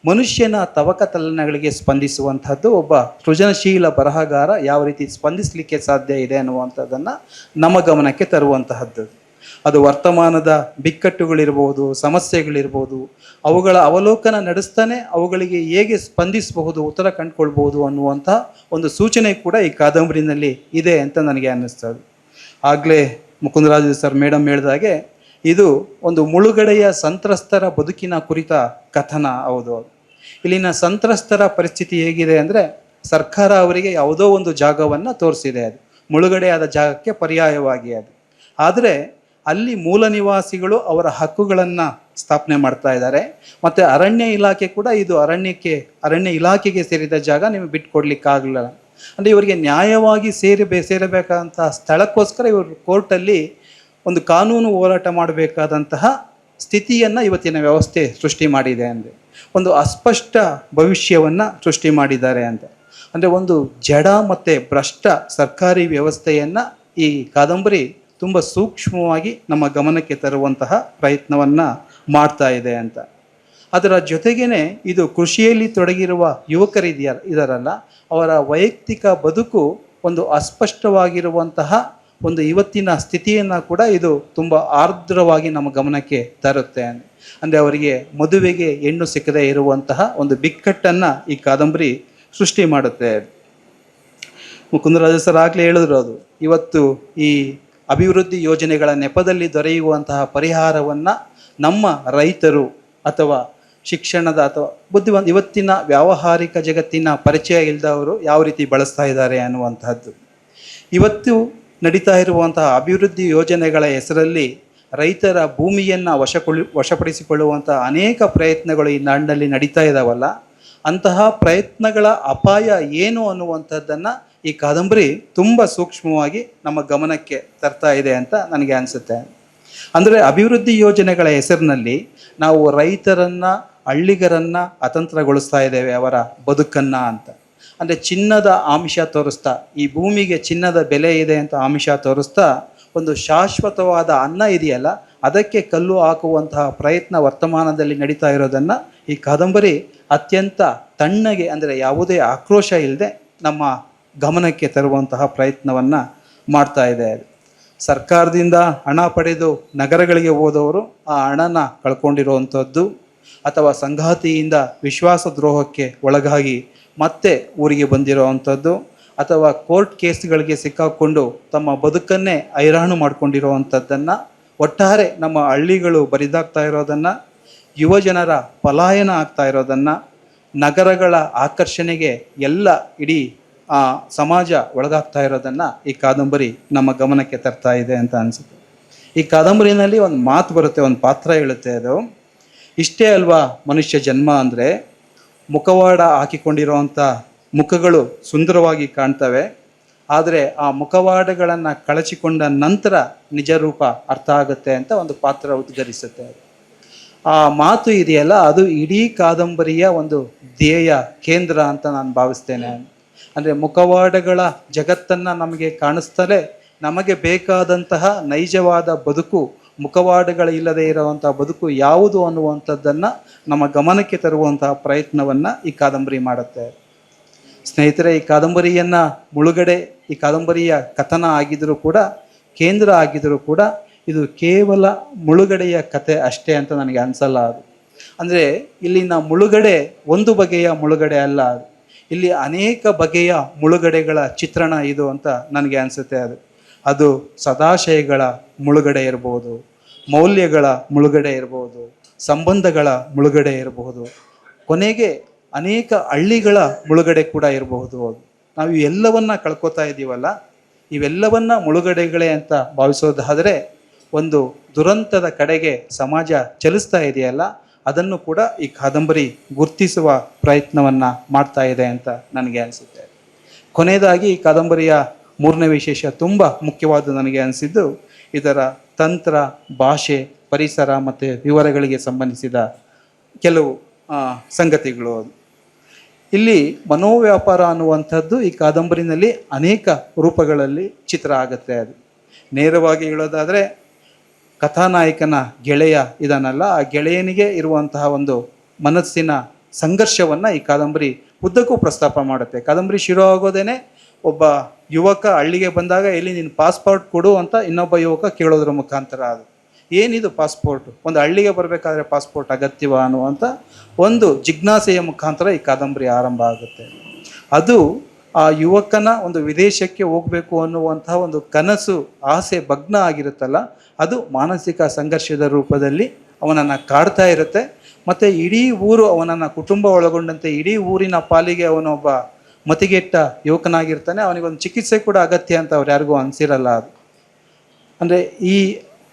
ಮನುಷ್ಯನ ತವಕತಲನಗಳಿಗೆ ಸ್ಪಂದಿಸುವಂಥದ್ದು. ಒಬ್ಬ ಸೃಜನಶೀಲ ಬರಹಗಾರ ಯಾವ ರೀತಿ ಸ್ಪಂದಿಸಲಿಕ್ಕೆ ಸಾಧ್ಯ ಇದೆ ಅನ್ನುವಂಥದ್ದನ್ನು ನಮ್ಮ ಗಮನಕ್ಕೆ ತರುವಂತಹದ್ದು. ಅದು ವರ್ತಮಾನದ ಬಿಕ್ಕಟ್ಟುಗಳಿರ್ಬೋದು, ಸಮಸ್ಯೆಗಳಿರ್ಬೋದು, ಅವುಗಳ ಅವಲೋಕನ ನಡೆಸ್ತಾನೆ ಅವುಗಳಿಗೆ ಹೇಗೆ ಸ್ಪಂದಿಸಬಹುದು, ಉತ್ತರ ಕಂಡುಕೊಳ್ಬೋದು ಅನ್ನುವಂಥ ಒಂದು ಸೂಚನೆ ಕೂಡ ಈ ಕಾದಂಬರಿನಲ್ಲಿ ಇದೆ ಅಂತ ನನಗೆ ಅನ್ನಿಸ್ತದೆ. ಆಗಲೇ ಮುಕುಂದರಾಜು ಸರ್ ಮೇಡಮ್ ಹೇಳಿದಾಗೆ, ಇದು ಒಂದು ಮುಳುಗಡೆಯ ಸಂತ್ರಸ್ತರ ಬದುಕಿನ ಕುರಿತ ಕಥನ. ಹೌದು, ಇಲ್ಲಿನ ಸಂತ್ರಸ್ತರ ಪರಿಸ್ಥಿತಿ ಹೇಗಿದೆ ಅಂದರೆ, ಸರ್ಕಾರ ಅವರಿಗೆ ಯಾವುದೋ ಒಂದು ಜಾಗವನ್ನು ತೋರಿಸಿದೆ, ಅದು ಮುಳುಗಡೆಯಾದ ಜಾಗಕ್ಕೆ ಪರ್ಯಾಯವಾಗಿ ಅದು. ಆದರೆ ಅಲ್ಲಿ ಮೂಲ ನಿವಾಸಿಗಳು ಅವರ ಹಕ್ಕುಗಳನ್ನು ಸ್ಥಾಪನೆ ಮಾಡ್ತಾ ಇದ್ದಾರೆ. ಮತ್ತು ಅರಣ್ಯ ಇಲಾಖೆ ಕೂಡ ಇದು ಅರಣ್ಯ ಇಲಾಖೆಗೆ ಸೇರಿದ ಜಾಗ, ನಿಮಗೆ ಬಿಟ್ಕೊಡ್ಲಿಕ್ಕಾಗಲಿಲ್ಲ. ಅಂದರೆ ಇವರಿಗೆ ನ್ಯಾಯವಾಗಿ ಸೇರಬೇಕಾದಂಥ ಸ್ಥಳಕ್ಕೋಸ್ಕರ ಇವರು ಕೋರ್ಟಲ್ಲಿ ಒಂದು ಕಾನೂನು ಹೋರಾಟ ಮಾಡಬೇಕಾದಂತಹ ಸ್ಥಿತಿಯನ್ನು ಇವತ್ತಿನ ವ್ಯವಸ್ಥೆ ಸೃಷ್ಟಿ ಮಾಡಿದೆ. ಅಂದರೆ ಒಂದು ಅಸ್ಪಷ್ಟ ಭವಿಷ್ಯವನ್ನು ಸೃಷ್ಟಿ ಮಾಡಿದ್ದಾರೆ ಅಂತ. ಅಂದರೆ ಒಂದು ಜಡ ಮತ್ತು ಭ್ರಷ್ಟ ಸರ್ಕಾರಿ ವ್ಯವಸ್ಥೆಯನ್ನು ಈ ಕಾದಂಬರಿ ತುಂಬ ಸೂಕ್ಷ್ಮವಾಗಿ ನಮ್ಮ ಗಮನಕ್ಕೆ ತರುವಂತಹ ಪ್ರಯತ್ನವನ್ನು ಮಾಡ್ತಾ ಇದೆ ಅಂತ. ಅದರ ಜೊತೆಗೇ ಇದು ಕೃಷಿಯಲ್ಲಿ ತೊಡಗಿರುವ ಇದಾರಲ್ಲ, ಅವರ ವೈಯಕ್ತಿಕ ಬದುಕು ಒಂದು ಅಸ್ಪಷ್ಟವಾಗಿರುವಂತಹ ಒಂದು ಇವತ್ತಿನ ಸ್ಥಿತಿಯನ್ನು ಕೂಡ ಇದು ತುಂಬ ಆರ್ದ್ರವಾಗಿ ನಮ್ಮ ಗಮನಕ್ಕೆ ತರುತ್ತೆ. ಅಂದರೆ ಅವರಿಗೆ ಮದುವೆಗೆ ಹೆಣ್ಣು ಸಿಕ್ಕದೇ ಇರುವಂತಹ ಒಂದು ಬಿಕ್ಕಟ್ಟನ್ನು ಈ ಕಾದಂಬರಿ ಸೃಷ್ಟಿ ಮಾಡುತ್ತೆ. ಮುಕುಂದರಾಜ ಸರ್ ಆಗಲೇ ಹೇಳಿದ್ರು, ಅದು ಇವತ್ತು ಈ ಅಭಿವೃದ್ಧಿ ಯೋಜನೆಗಳ ನೆಪದಲ್ಲಿ ದೊರೆಯುವಂತಹ ಪರಿಹಾರವನ್ನು ನಮ್ಮ ರೈತರು ಅಥವಾ ಶಿಕ್ಷಣದ ಅಥವಾ ಇವತ್ತಿನ ವ್ಯಾವಹಾರಿಕ ಜಗತ್ತಿನ ಪರಿಚಯ ಇಲ್ಲದವರು ಯಾವ ರೀತಿ ಬಳಸ್ತಾ ಇದ್ದಾರೆ ಅನ್ನುವಂತಹದ್ದು. ಇವತ್ತು ನಡೀತಾ ಇರುವಂತಹ ಅಭಿವೃದ್ಧಿ ಯೋಜನೆಗಳ ಹೆಸರಲ್ಲಿ ರೈತರ ಭೂಮಿಯನ್ನು ವಶಪಡಿಸಿಕೊಳ್ಳುವಂತಹ ಅನೇಕ ಪ್ರಯತ್ನಗಳು ಈ ನಾಡಿನಲ್ಲಿ ನಡೀತಾ ಇದ್ದಾವಲ್ಲ, ಅಂತಹ ಪ್ರಯತ್ನಗಳ ಅಪಾಯ ಏನು ಅನ್ನುವಂಥದ್ದನ್ನು ಈ ಕಾದಂಬರಿ ತುಂಬ ಸೂಕ್ಷ್ಮವಾಗಿ ನಮ್ಮ ಗಮನಕ್ಕೆ ತರ್ತಾ ಇದೆ ಅಂತ ನನಗೆ ಅನಿಸುತ್ತೆ. ಅಂದರೆ ಅಭಿವೃದ್ಧಿ ಯೋಜನೆಗಳ ಹೆಸರಿನಲ್ಲಿ ನಾವು ರೈತರನ್ನು, ಹಳ್ಳಿಗರನ್ನು ಅತಂತ್ರಗೊಳಿಸ್ತಾ ಇದ್ದೇವೆ, ಅವರ ಬದುಕನ್ನು ಅಂತ. ಅಂದರೆ ಚಿನ್ನದ ಆಮಿಷ ತೋರಿಸ್ತಾ, ಈ ಭೂಮಿಗೆ ಚಿನ್ನದ ಬೆಲೆ ಇದೆ ಅಂತ ಆಮಿಷ ತೋರಿಸ್ತಾ, ಒಂದು ಶಾಶ್ವತವಾದ ಅನ್ನ ಇದೆಯಲ್ಲ ಅದಕ್ಕೆ ಕಲ್ಲು ಹಾಕುವಂತಹ ಪ್ರಯತ್ನ ವರ್ತಮಾನದಲ್ಲಿ ನಡೀತಾ ಇರೋದನ್ನು ಈ ಕಾದಂಬರಿ ಅತ್ಯಂತ ತಣ್ಣಗೆ, ಅಂದರೆ ಯಾವುದೇ ಆಕ್ರೋಶ ಇಲ್ಲದೆ ನಮ್ಮ ಗಮನಕ್ಕೆ ತರುವಂತಹ ಪ್ರಯತ್ನವನ್ನು ಮಾಡ್ತಾ ಇದೆ. ಸರ್ಕಾರದಿಂದ ಹಣ ಪಡೆದು ನಗರಗಳಿಗೆ ಹೋದವರು ಆ ಹಣನ ಕಳ್ಕೊಂಡಿರುವಂಥದ್ದು, ಅಥವಾ ಸಂಗಾತಿಯಿಂದ ವಿಶ್ವಾಸ ದ್ರೋಹಕ್ಕೆ ಒಳಗಾಗಿ ಮತ್ತೆ ಊರಿಗೆ ಬಂದಿರೋವಂಥದ್ದು, ಅಥವಾ ಕೋರ್ಟ್ ಕೇಸ್ಗಳಿಗೆ ಸಿಕ್ಕಾಕೊಂಡು ತಮ್ಮ ಬದುಕನ್ನೇ ಹೈರಾಣು ಮಾಡಿಕೊಂಡಿರುವಂಥದ್ದನ್ನು, ಒಟ್ಟಾರೆ ನಮ್ಮ ಹಳ್ಳಿಗಳು ಬರಿದಾಗ್ತಾ ಇರೋದನ್ನು, ಯುವಜನರ ಪಲಾಯನ ಆಗ್ತಾ ಇರೋದನ್ನು, ನಗರಗಳ ಆಕರ್ಷಣೆಗೆ ಎಲ್ಲ ಇಡೀ ಸಮಾಜ ಒಳಗಾಗ್ತಾ ಇರೋದನ್ನು ಈ ಕಾದಂಬರಿ ನಮ್ಮ ಗಮನಕ್ಕೆ ತರ್ತಾ ಇದೆ ಅಂತ ಅನಿಸುತ್ತೆ. ಈ ಕಾದಂಬರಿನಲ್ಲಿ ಒಂದು ಮಾತು ಬರುತ್ತೆ, ಒಂದು ಪಾತ್ರ ಹೇಳುತ್ತೆ, ಅದು ಇಷ್ಟೇ ಅಲ್ವಾ ಮನುಷ್ಯ ಜನ್ಮ ಅಂದರೆ, ಮುಖವಾಡ ಹಾಕಿಕೊಂಡಿರುವಂಥ ಮುಖಗಳು ಸುಂದರವಾಗಿ ಕಾಣ್ತವೆ, ಆದರೆ ಆ ಮುಖವಾಡಗಳನ್ನು ಕಳಚಿಕೊಂಡ ನಂತರ ನಿಜ ರೂಪ ಅರ್ಥ ಆಗುತ್ತೆ ಅಂತ ಒಂದು ಪಾತ್ರ ಉದ್ಗರಿಸುತ್ತೆ. ಆ ಮಾತು ಇದೆಯಲ್ಲ, ಅದು ಇಡೀ ಕಾದಂಬರಿಯ ಒಂದು ಧ್ಯೇಯ ಕೇಂದ್ರ ಅಂತ ನಾನು ಭಾವಿಸ್ತೇನೆ. ಅಂದರೆ ಮುಖವಾಡಗಳ ಜಗತ್ತನ್ನು ನಮಗೆ ಕಾಣಿಸ್ತಲೇ ನಮಗೆ ಬೇಕಾದಂತಹ ನೈಜವಾದ ಬದುಕು, ಮುಖವಾಡಗಳಿಲ್ಲದೆ ಇರುವಂಥ ಬದುಕು ಯಾವುದು ಅನ್ನುವಂಥದ್ದನ್ನು ನಮ್ಮ ಗಮನಕ್ಕೆ ತರುವಂತಹ ಪ್ರಯತ್ನವನ್ನು ಈ ಕಾದಂಬರಿ ಮಾಡುತ್ತೆ. ಸ್ನೇಹಿತರೆ, ಈ ಕಾದಂಬರಿಯನ್ನು ಈ ಕಾದಂಬರಿಯ ಕಥನ ಆಗಿದ್ದರೂ ಕೂಡ, ಕೇಂದ್ರ ಆಗಿದ್ದರೂ ಕೂಡ, ಇದು ಕೇವಲ ಮುಳುಗಡೆಯ ಕತೆ ಅಷ್ಟೇ ಅಂತ ನನಗೆ ಅನಿಸಲ್ಲ. ಅದು ಅಂದರೆ ಇಲ್ಲಿನ ಮುಳುಗಡೆ ಒಂದು ಬಗೆಯ ಮುಳುಗಡೆ ಅಲ್ಲ, ಇಲ್ಲಿ ಅನೇಕ ಬಗೆಯ ಮುಳುಗಡೆಗಳ ಚಿತ್ರಣ ಇದು ಅಂತ ನನಗೆ ಅನಿಸುತ್ತೆ. ಅದು ಸದಾಶಯಗಳ ಮುಳುಗಡೆ ಇರ್ಬೋದು, ಮೌಲ್ಯಗಳ ಮುಳುಗಡೆ ಇರ್ಬೋದು, ಸಂಬಂಧಗಳ ಮುಳುಗಡೆ ಇರಬಹುದು, ಕೊನೆಗೆ ಅನೇಕ ಹಳ್ಳಿಗಳ ಮುಳುಗಡೆ ಕೂಡ ಇರಬಹುದು. ನಾವು ಇವೆಲ್ಲವನ್ನ ಕಳ್ಕೊತಾ ಇದ್ದೀವಲ್ಲ, ಇವೆಲ್ಲವನ್ನ ಮುಳುಗಡೆಗಳೇ ಅಂತ ಭಾವಿಸೋದಾದರೆ ಒಂದು ದುರಂತದ ಕಡೆಗೆ ಸಮಾಜ ಚಲಿಸ್ತಾ ಇದೆಯಲ್ಲ, ಅದನ್ನು ಕೂಡ ಈ ಕಾದಂಬರಿ ಗುರ್ತಿಸುವ ಪ್ರಯತ್ನವನ್ನು ಮಾಡ್ತಾ ಇದೆ ಅಂತ ನನಗೆ ಅನಿಸುತ್ತೆ. ಕೊನೆಯದಾಗಿ ಈ ಕಾದಂಬರಿಯ ಮೂರನೇ ವಿಶೇಷ ತುಂಬ ಮುಖ್ಯವಾದ ನನಗೆ ಅನಿಸಿದ್ದು ಇದರ ತಂತ್ರ, ಭಾಷೆ, ಪರಿಸರ ಮತ್ತು ವಿವರಗಳಿಗೆ ಸಂಬಂಧಿಸಿದ ಕೆಲವು ಸಂಗತಿಗಳು. ಇಲ್ಲಿ ಮನೋವ್ಯಾಪಾರ ಅನ್ನುವಂಥದ್ದು ಈ ಕಾದಂಬರಿನಲ್ಲಿ ಅನೇಕ ರೂಪಗಳಲ್ಲಿ ಚಿತ್ರ ಆಗುತ್ತೆ. ಅದು ನೇರವಾಗಿ ಹೇಳೋದಾದರೆ, ಕಥಾನಾಯಕನ ಗೆಳೆಯ ಇದನ್ನಲ್ಲ, ಆ ಗೆಳೆಯನಿಗೆ ಇರುವಂತಹ ಒಂದು ಮನಸ್ಸಿನ ಸಂಘರ್ಷವನ್ನು ಈ ಕಾದಂಬರಿ ಉದ್ದಕ್ಕೂ ಪ್ರಸ್ತಾಪ ಮಾಡುತ್ತೆ. ಕಾದಂಬರಿ ಶುರು ಆಗೋದೇನೆ ಒಬ್ಬ ಯುವಕ ಹಳ್ಳಿಗೆ ಬಂದಾಗ ಎಲ್ಲಿ ನೀನು ಪಾಸ್ಪೋರ್ಟ್ ಕೊಡು ಅಂತ ಇನ್ನೊಬ್ಬ ಯುವಕ ಕೇಳೋದ್ರ ಮುಖಾಂತರ. ಅದು ಏನಿದು ಪಾಸ್ಪೋರ್ಟ್, ಒಂದು ಹಳ್ಳಿಗೆ ಬರಬೇಕಾದ್ರೆ ಪಾಸ್ಪೋರ್ಟ್ ಅಗತ್ಯವ ಅನ್ನುವಂಥ ಒಂದು ಜಿಜ್ಞಾಸೆಯ ಮುಖಾಂತರ ಈ ಕಾದಂಬರಿ ಆರಂಭ ಆಗುತ್ತೆ. ಅದು ಆ ಯುವಕನ ಒಂದು ವಿದೇಶಕ್ಕೆ ಹೋಗಬೇಕು ಅನ್ನುವಂತಹ ಒಂದು ಕನಸು, ಆಸೆ ಭಗ್ನ ಆಗಿರುತ್ತಲ್ಲ, ಅದು ಮಾನಸಿಕ ಸಂಘರ್ಷದ ರೂಪದಲ್ಲಿ ಅವನನ್ನು ಕಾಡ್ತಾ ಇರುತ್ತೆ. ಮತ್ತು ಇಡೀ ಊರು ಅವನನ್ನು, ಕುಟುಂಬ ಒಳಗೊಂಡಂತೆ ಇಡೀ ಊರಿನ ಪಾಲಿಗೆ ಅವನೊಬ್ಬ ಮತಿಗೆಟ್ಟ ಯುವಕನಾಗಿರ್ತಾನೆ. ಅವನಿಗೊಂದು ಚಿಕಿತ್ಸೆ ಕೂಡ ಅಗತ್ಯ ಅಂತ ಅವ್ರು ಯಾರಿಗೂ ಅನಿಸಿರಲ್ಲ. ಅದು ಅಂದರೆ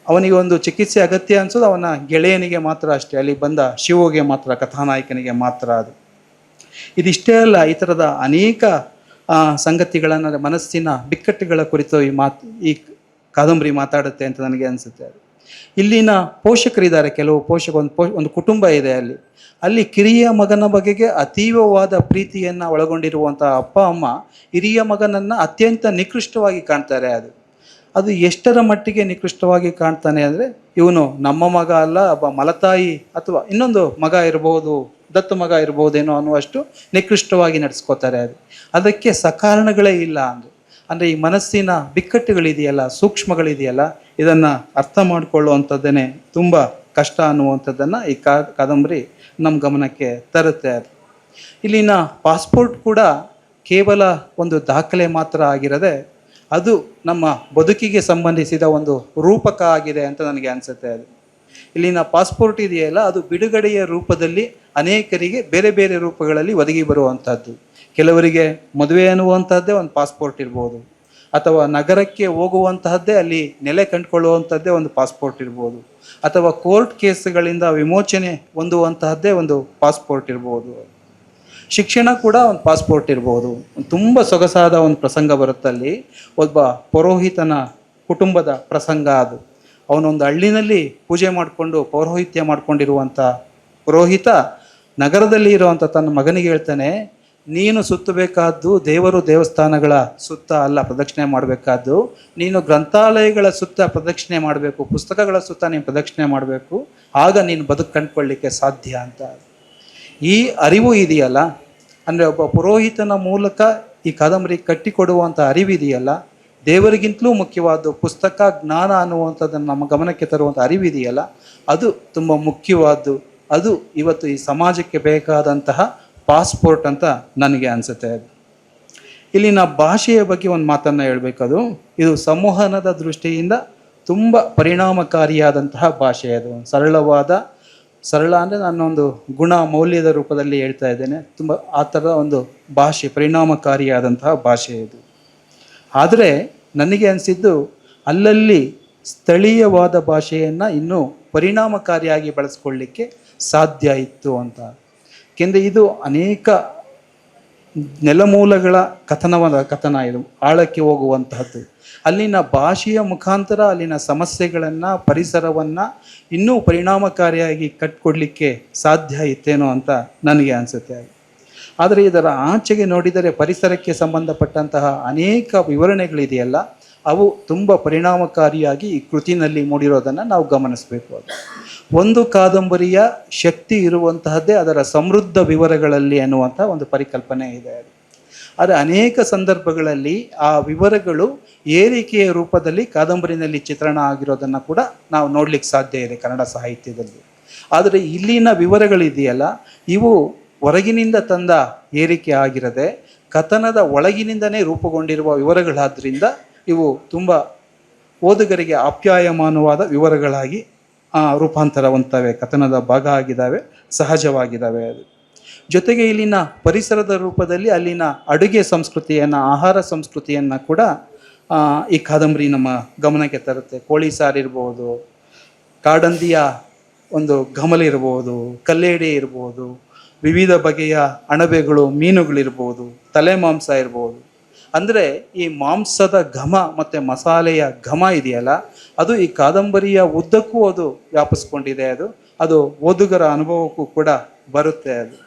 ಅವನಿಗೆ ಒಂದು ಚಿಕಿತ್ಸೆ ಅಗತ್ಯ ಅನಿಸೋದು ಅವನ ಗೆಳೆಯನಿಗೆ ಮಾತ್ರ ಅಷ್ಟೇ, ಅಲ್ಲಿ ಬಂದ ಶಿವಗೆ ಮಾತ್ರ, ಕಥಾನಾಯಕನಿಗೆ ಮಾತ್ರ. ಅದು ಇದಿಷ್ಟೇ ಅಲ್ಲ, ಈ ಥರದ ಅನೇಕ ಸಂಗತಿಗಳನ್ನು, ಮನಸ್ಸಿನ ಬಿಕ್ಕಟ್ಟುಗಳ ಕುರಿತು ಈ ಕಾದಂಬರಿ ಮಾತಾಡುತ್ತೆ ಅಂತ ನನಗೆ ಅನಿಸುತ್ತೆ. ಇಲ್ಲಿನ ಪೋಷಕರಿದ್ದಾರೆ, ಕೆಲವು ಒಂದು ಕುಟುಂಬ ಇದೆ ಅಲ್ಲಿ ಕಿರಿಯ ಮಗನ ಬಗೆಗೆ ಅತೀವವಾದ ಪ್ರೀತಿಯನ್ನು ಒಳಗೊಂಡಿರುವಂಥ ಅಪ್ಪ ಅಮ್ಮ ಹಿರಿಯ ಮಗನನ್ನು ಅತ್ಯಂತ ನಿಕೃಷ್ಟವಾಗಿ ಕಾಣ್ತಾರೆ. ಅದು ಎಷ್ಟರ ಮಟ್ಟಿಗೆ ನಿಕೃಷ್ಟವಾಗಿ ಕಾಣ್ತಾನೆ ಅಂದರೆ, ಇವನು ನಮ್ಮ ಮಗ ಅಲ್ಲ, ಒಬ್ಬ ಮಲತಾಯಿ ಅಥವಾ ಇನ್ನೊಂದು ಮಗ ಇರಬಹುದು, ದತ್ತು ಮಗ ಇರ್ಬೋದೇನೋ ಅನ್ನುವಷ್ಟು ನಿಕೃಷ್ಟವಾಗಿ ನಡೆಸ್ಕೋತಾರೆ. ಅದಕ್ಕೆ ಸಕಾರಣಗಳೇ ಇಲ್ಲ ಅಂದರೆ ಈ ಮನಸ್ಸಿನ ಬಿಕ್ಕಟ್ಟುಗಳಿದೆಯಲ್ಲ, ಸೂಕ್ಷ್ಮಗಳಿದೆಯಲ್ಲ, ಇದನ್ನು ಅರ್ಥ ಮಾಡಿಕೊಳ್ಳುವಂಥದ್ದೇನೆ ತುಂಬ ಕಷ್ಟ ಅನ್ನುವಂಥದ್ದನ್ನು ಈ ಕಾದಂಬರಿ ನಮ್ಮ ಗಮನಕ್ಕೆ ತರುತ್ತೆ. ಇಲ್ಲಿನ ಪಾಸ್ಪೋರ್ಟ್ ಕೂಡ ಕೇವಲ ಒಂದು ದಾಖಲೆ ಮಾತ್ರ ಆಗಿರದೆ, ಅದು ನಮ್ಮ ಬದುಕಿಗೆ ಸಂಬಂಧಿಸಿದ ಒಂದು ರೂಪಕ ಆಗಿದೆ ಅಂತ ನನಗೆ ಅನಿಸುತ್ತೆ. ಇಲ್ಲಿನ ಪಾಸ್ಪೋರ್ಟ್ ಇದೆಯಲ್ಲ, ಅದು ಬಿಡುಗಡೆಯ ರೂಪದಲ್ಲಿ ಅನೇಕರಿಗೆ ಬೇರೆ ಬೇರೆ ರೂಪಗಳಲ್ಲಿ ಒದಗಿ ಬರುವಂಥದ್ದು. ಕೆಲವರಿಗೆ ಮದುವೆ ಅನ್ನುವಂಥದ್ದೇ ಒಂದು ಪಾಸ್ಪೋರ್ಟ್ ಇರ್ಬೋದು, ಅಥವಾ ನಗರಕ್ಕೆ ಹೋಗುವಂತಹದ್ದೇ ಅಲ್ಲಿ ನೆಲೆ ಕಂಡುಕೊಳ್ಳುವಂಥದ್ದೇ ಒಂದು ಪಾಸ್ಪೋರ್ಟ್ ಇರ್ಬೋದು, ಅಥವಾ ಕೋರ್ಟ್ ಕೇಸ್ಗಳಿಂದ ವಿಮೋಚನೆ ಹೊಂದುವಂತಹದ್ದೇ ಒಂದು ಪಾಸ್ಪೋರ್ಟ್ ಇರ್ಬೋದು. ಶಿಕ್ಷಣ ಕೂಡ ಒಂದು ಪಾಸ್ಪೋರ್ಟ್ ಇರ್ಬೋದು. ತುಂಬ ಸೊಗಸಾದ ಒಂದು ಪ್ರಸಂಗ ಬರುತ್ತಲ್ಲಿ, ಒಬ್ಬ ಪುರೋಹಿತನ ಕುಟುಂಬದ ಪ್ರಸಂಗ. ಅವನೊಂದು ಹಳ್ಳಿನಲ್ಲಿ ಪೂಜೆ ಮಾಡಿಕೊಂಡು ಪೌರೋಹಿತ್ಯ ಮಾಡ್ಕೊಂಡಿರುವಂಥ ಪುರೋಹಿತ ನಗರದಲ್ಲಿ ಇರುವಂಥ ತನ್ನ ಮಗನಿಗೆ ಹೇಳ್ತಾನೆ, ನೀನು ಸುತ್ತಬೇಕಾದ್ದು ದೇವರು ದೇವಸ್ಥಾನಗಳ ಸುತ್ತ ಅಲ್ಲ ಪ್ರದಕ್ಷಿಣೆ ಮಾಡಬೇಕಾದ್ದು, ನೀನು ಗ್ರಂಥಾಲಯಗಳ ಸುತ್ತ ಪ್ರದಕ್ಷಿಣೆ ಮಾಡಬೇಕು, ಪುಸ್ತಕಗಳ ಸುತ್ತ ನೀನು ಪ್ರದಕ್ಷಿಣೆ ಮಾಡಬೇಕು, ಆಗ ನೀನು ಬದುಕು ಕಂಡುಕೊಳ್ಳಿಕ್ಕೆ ಸಾಧ್ಯ ಅಂತ. ಈ ಅರಿವು ಇದೆಯಲ್ಲ, ಅಂದರೆ ಒಬ್ಬ ಪುರೋಹಿತನ ಮೂಲಕ ಈ ಕಾದಂಬರಿ ಕಟ್ಟಿಕೊಡುವಂಥ ಅರಿವಿದೆಯಲ್ಲ, ದೇವರಿಗಿಂತಲೂ ಮುಖ್ಯವಾದ ಪುಸ್ತಕ ಜ್ಞಾನ ಅನ್ನುವಂಥದ್ದನ್ನು ನಮ್ಮ ಗಮನಕ್ಕೆ ತರುವಂಥ ಅರಿವಿದೆಯಲ್ಲ, ಅದು ತುಂಬ ಮುಖ್ಯವಾದ್ದು. ಅದು ಇವತ್ತು ಈ ಸಮಾಜಕ್ಕೆ ಬೇಕಾದಂತಹ ಪಾಸ್ಪೋರ್ಟ್ ಅಂತ ನನಗೆ ಅನಿಸುತ್ತೆ. ಇಲ್ಲಿನ ಭಾಷೆಯ ಬಗ್ಗೆ ಒಂದು ಮಾತನ್ನು ಹೇಳಬೇಕದು. ಇದು ಸಂವಹನದ ದೃಷ್ಟಿಯಿಂದ ತುಂಬ ಪರಿಣಾಮಕಾರಿಯಾದಂತಹ ಭಾಷೆ. ಅದು ಸರಳ ಅಂದರೆ ನಾನೊಂದು ಗುಣ ಮೌಲ್ಯದ ರೂಪದಲ್ಲಿ ಹೇಳ್ತಾ ಇದ್ದೇನೆ. ತುಂಬ ಆ ಥರದ ಒಂದು ಭಾಷೆ, ಪರಿಣಾಮಕಾರಿಯಾದಂತಹ ಭಾಷೆ ಇದು. ಆದರೆ ನನಗೆ ಅನಿಸಿದ್ದು ಅಲ್ಲಲ್ಲಿ ಸ್ಥಳೀಯವಾದ ಭಾಷೆಯನ್ನು ಇನ್ನೂ ಪರಿಣಾಮಕಾರಿಯಾಗಿ ಬಳಸ್ಕೊಳ್ಳಿಕ್ಕೆ ಸಾಧ್ಯ ಇತ್ತು ಅಂತ. ಏಕೆಂದರೆ ಇದು ಅನೇಕ ನೆಲಮೂಲಗಳ ಕಥನ ಇದು, ಆಳಕ್ಕೆ ಹೋಗುವಂತಹದ್ದು. ಅಲ್ಲಿನ ಭಾಷೆಯ ಮುಖಾಂತರ ಅಲ್ಲಿನ ಸಮಸ್ಯೆಗಳನ್ನು, ಪರಿಸರವನ್ನು ಇನ್ನೂ ಪರಿಣಾಮಕಾರಿಯಾಗಿ ಕಟ್ಕೊಡ್ಲಿಕ್ಕೆ ಸಾಧ್ಯ ಇತ್ತೇನೋ ಅಂತ ನನಗೆ ಅನಿಸುತ್ತೆ. ಆದರೆ ಇದರ ಆಚೆಗೆ ನೋಡಿದರೆ ಪರಿಸರಕ್ಕೆ ಸಂಬಂಧಪಟ್ಟಂತಹ ಅನೇಕ ವಿವರಣೆಗಳಿದೆಯಲ್ಲ, ಅವು ತುಂಬ ಪರಿಣಾಮಕಾರಿಯಾಗಿ ಈ ಕೃತಿನಲ್ಲಿ ಮೂಡಿರೋದನ್ನು ನಾವು ಗಮನಿಸಬೇಕು. ಒಂದು ಕಾದಂಬರಿಯ ಶಕ್ತಿ ಇರುವಂತಹದ್ದೇ ಅದರ ಸಮೃದ್ಧ ವಿವರಗಳಲ್ಲಿ ಅನ್ನುವಂಥ ಒಂದು ಪರಿಕಲ್ಪನೆ ಇದೆ. ಆದರೆ ಅನೇಕ ಸಂದರ್ಭಗಳಲ್ಲಿ ಆ ವಿವರಗಳು ಏರಿಕೆಯ ರೂಪದಲ್ಲಿ ಕಾದಂಬರಿನಲ್ಲಿ ಚಿತ್ರಣ ಆಗಿರೋದನ್ನು ಕೂಡ ನಾವು ನೋಡ್ಲಿಕ್ಕೆ ಸಾಧ್ಯ ಇದೆ ಕನ್ನಡ ಸಾಹಿತ್ಯದಲ್ಲಿ. ಆದರೆ ಇಲ್ಲಿನ ವಿವರಗಳಿದೆಯಲ್ಲ, ಇವು ಹೊರಗಿನಿಂದ ತಂದ ಏರಿಕೆ ಆಗಿರದೆ ಕಥನದ ಒಳಗಿನಿಂದನೇ ರೂಪುಗೊಂಡಿರುವ ವಿವರಗಳಾದ್ರಿಂದ ಇವು ತುಂಬ ಓದುಗರಿಗೆ ಆಪ್ಯಾಯಮಾನವಾದ ವಿವರಗಳಾಗಿ ರೂಪಾಂತರ ಹೊಂದ್ತವೆ, ಕಥನದ ಭಾಗ ಆಗಿದ್ದಾವೆ, ಸಹಜವಾಗಿದ್ದಾವೆ. ಅದು ಜೊತೆಗೆ ಇಲ್ಲಿನ ಪರಿಸರದ ರೂಪದಲ್ಲಿ ಅಲ್ಲಿನ ಅಡುಗೆ ಸಂಸ್ಕೃತಿಯನ್ನು, ಆಹಾರ ಸಂಸ್ಕೃತಿಯನ್ನು ಕೂಡ ಈ ಕಾದಂಬರಿ ನಮ್ಮ ಗಮನಕ್ಕೆ ತರುತ್ತೆ. ಕೋಳಿ ಸಾರಿರ್ಬೋದು, ಕಾಡಂದಿಯ ಒಂದು ಘಮಲಿರ್ಬೋದು, ಕಲ್ಲೇಡಿ ಇರ್ಬೋದು, ವಿವಿಧ ಬಗೆಯ ಅಣಬೆಗಳು, ಮೀನುಗಳಿರ್ಬೋದು, ತಲೆ ಮಾಂಸ ಇರ್ಬೋದು. ಅಂದರೆ ಈ ಮಾಂಸದ ಘಮ ಮತ್ತು ಮಸಾಲೆಯ ಘಮ ಇದೆಯಲ್ಲ, ಅದು ಈ ಕಾದಂಬರಿಯ ಉದ್ದಕ್ಕೂ ಅದು ವ್ಯಾಪಿಸ್ಕೊಂಡಿದೆ. ಅದು ಓದುಗರ ಅನುಭವಕ್ಕೂ ಕೂಡ ಬರುತ್ತೆ. ಅದು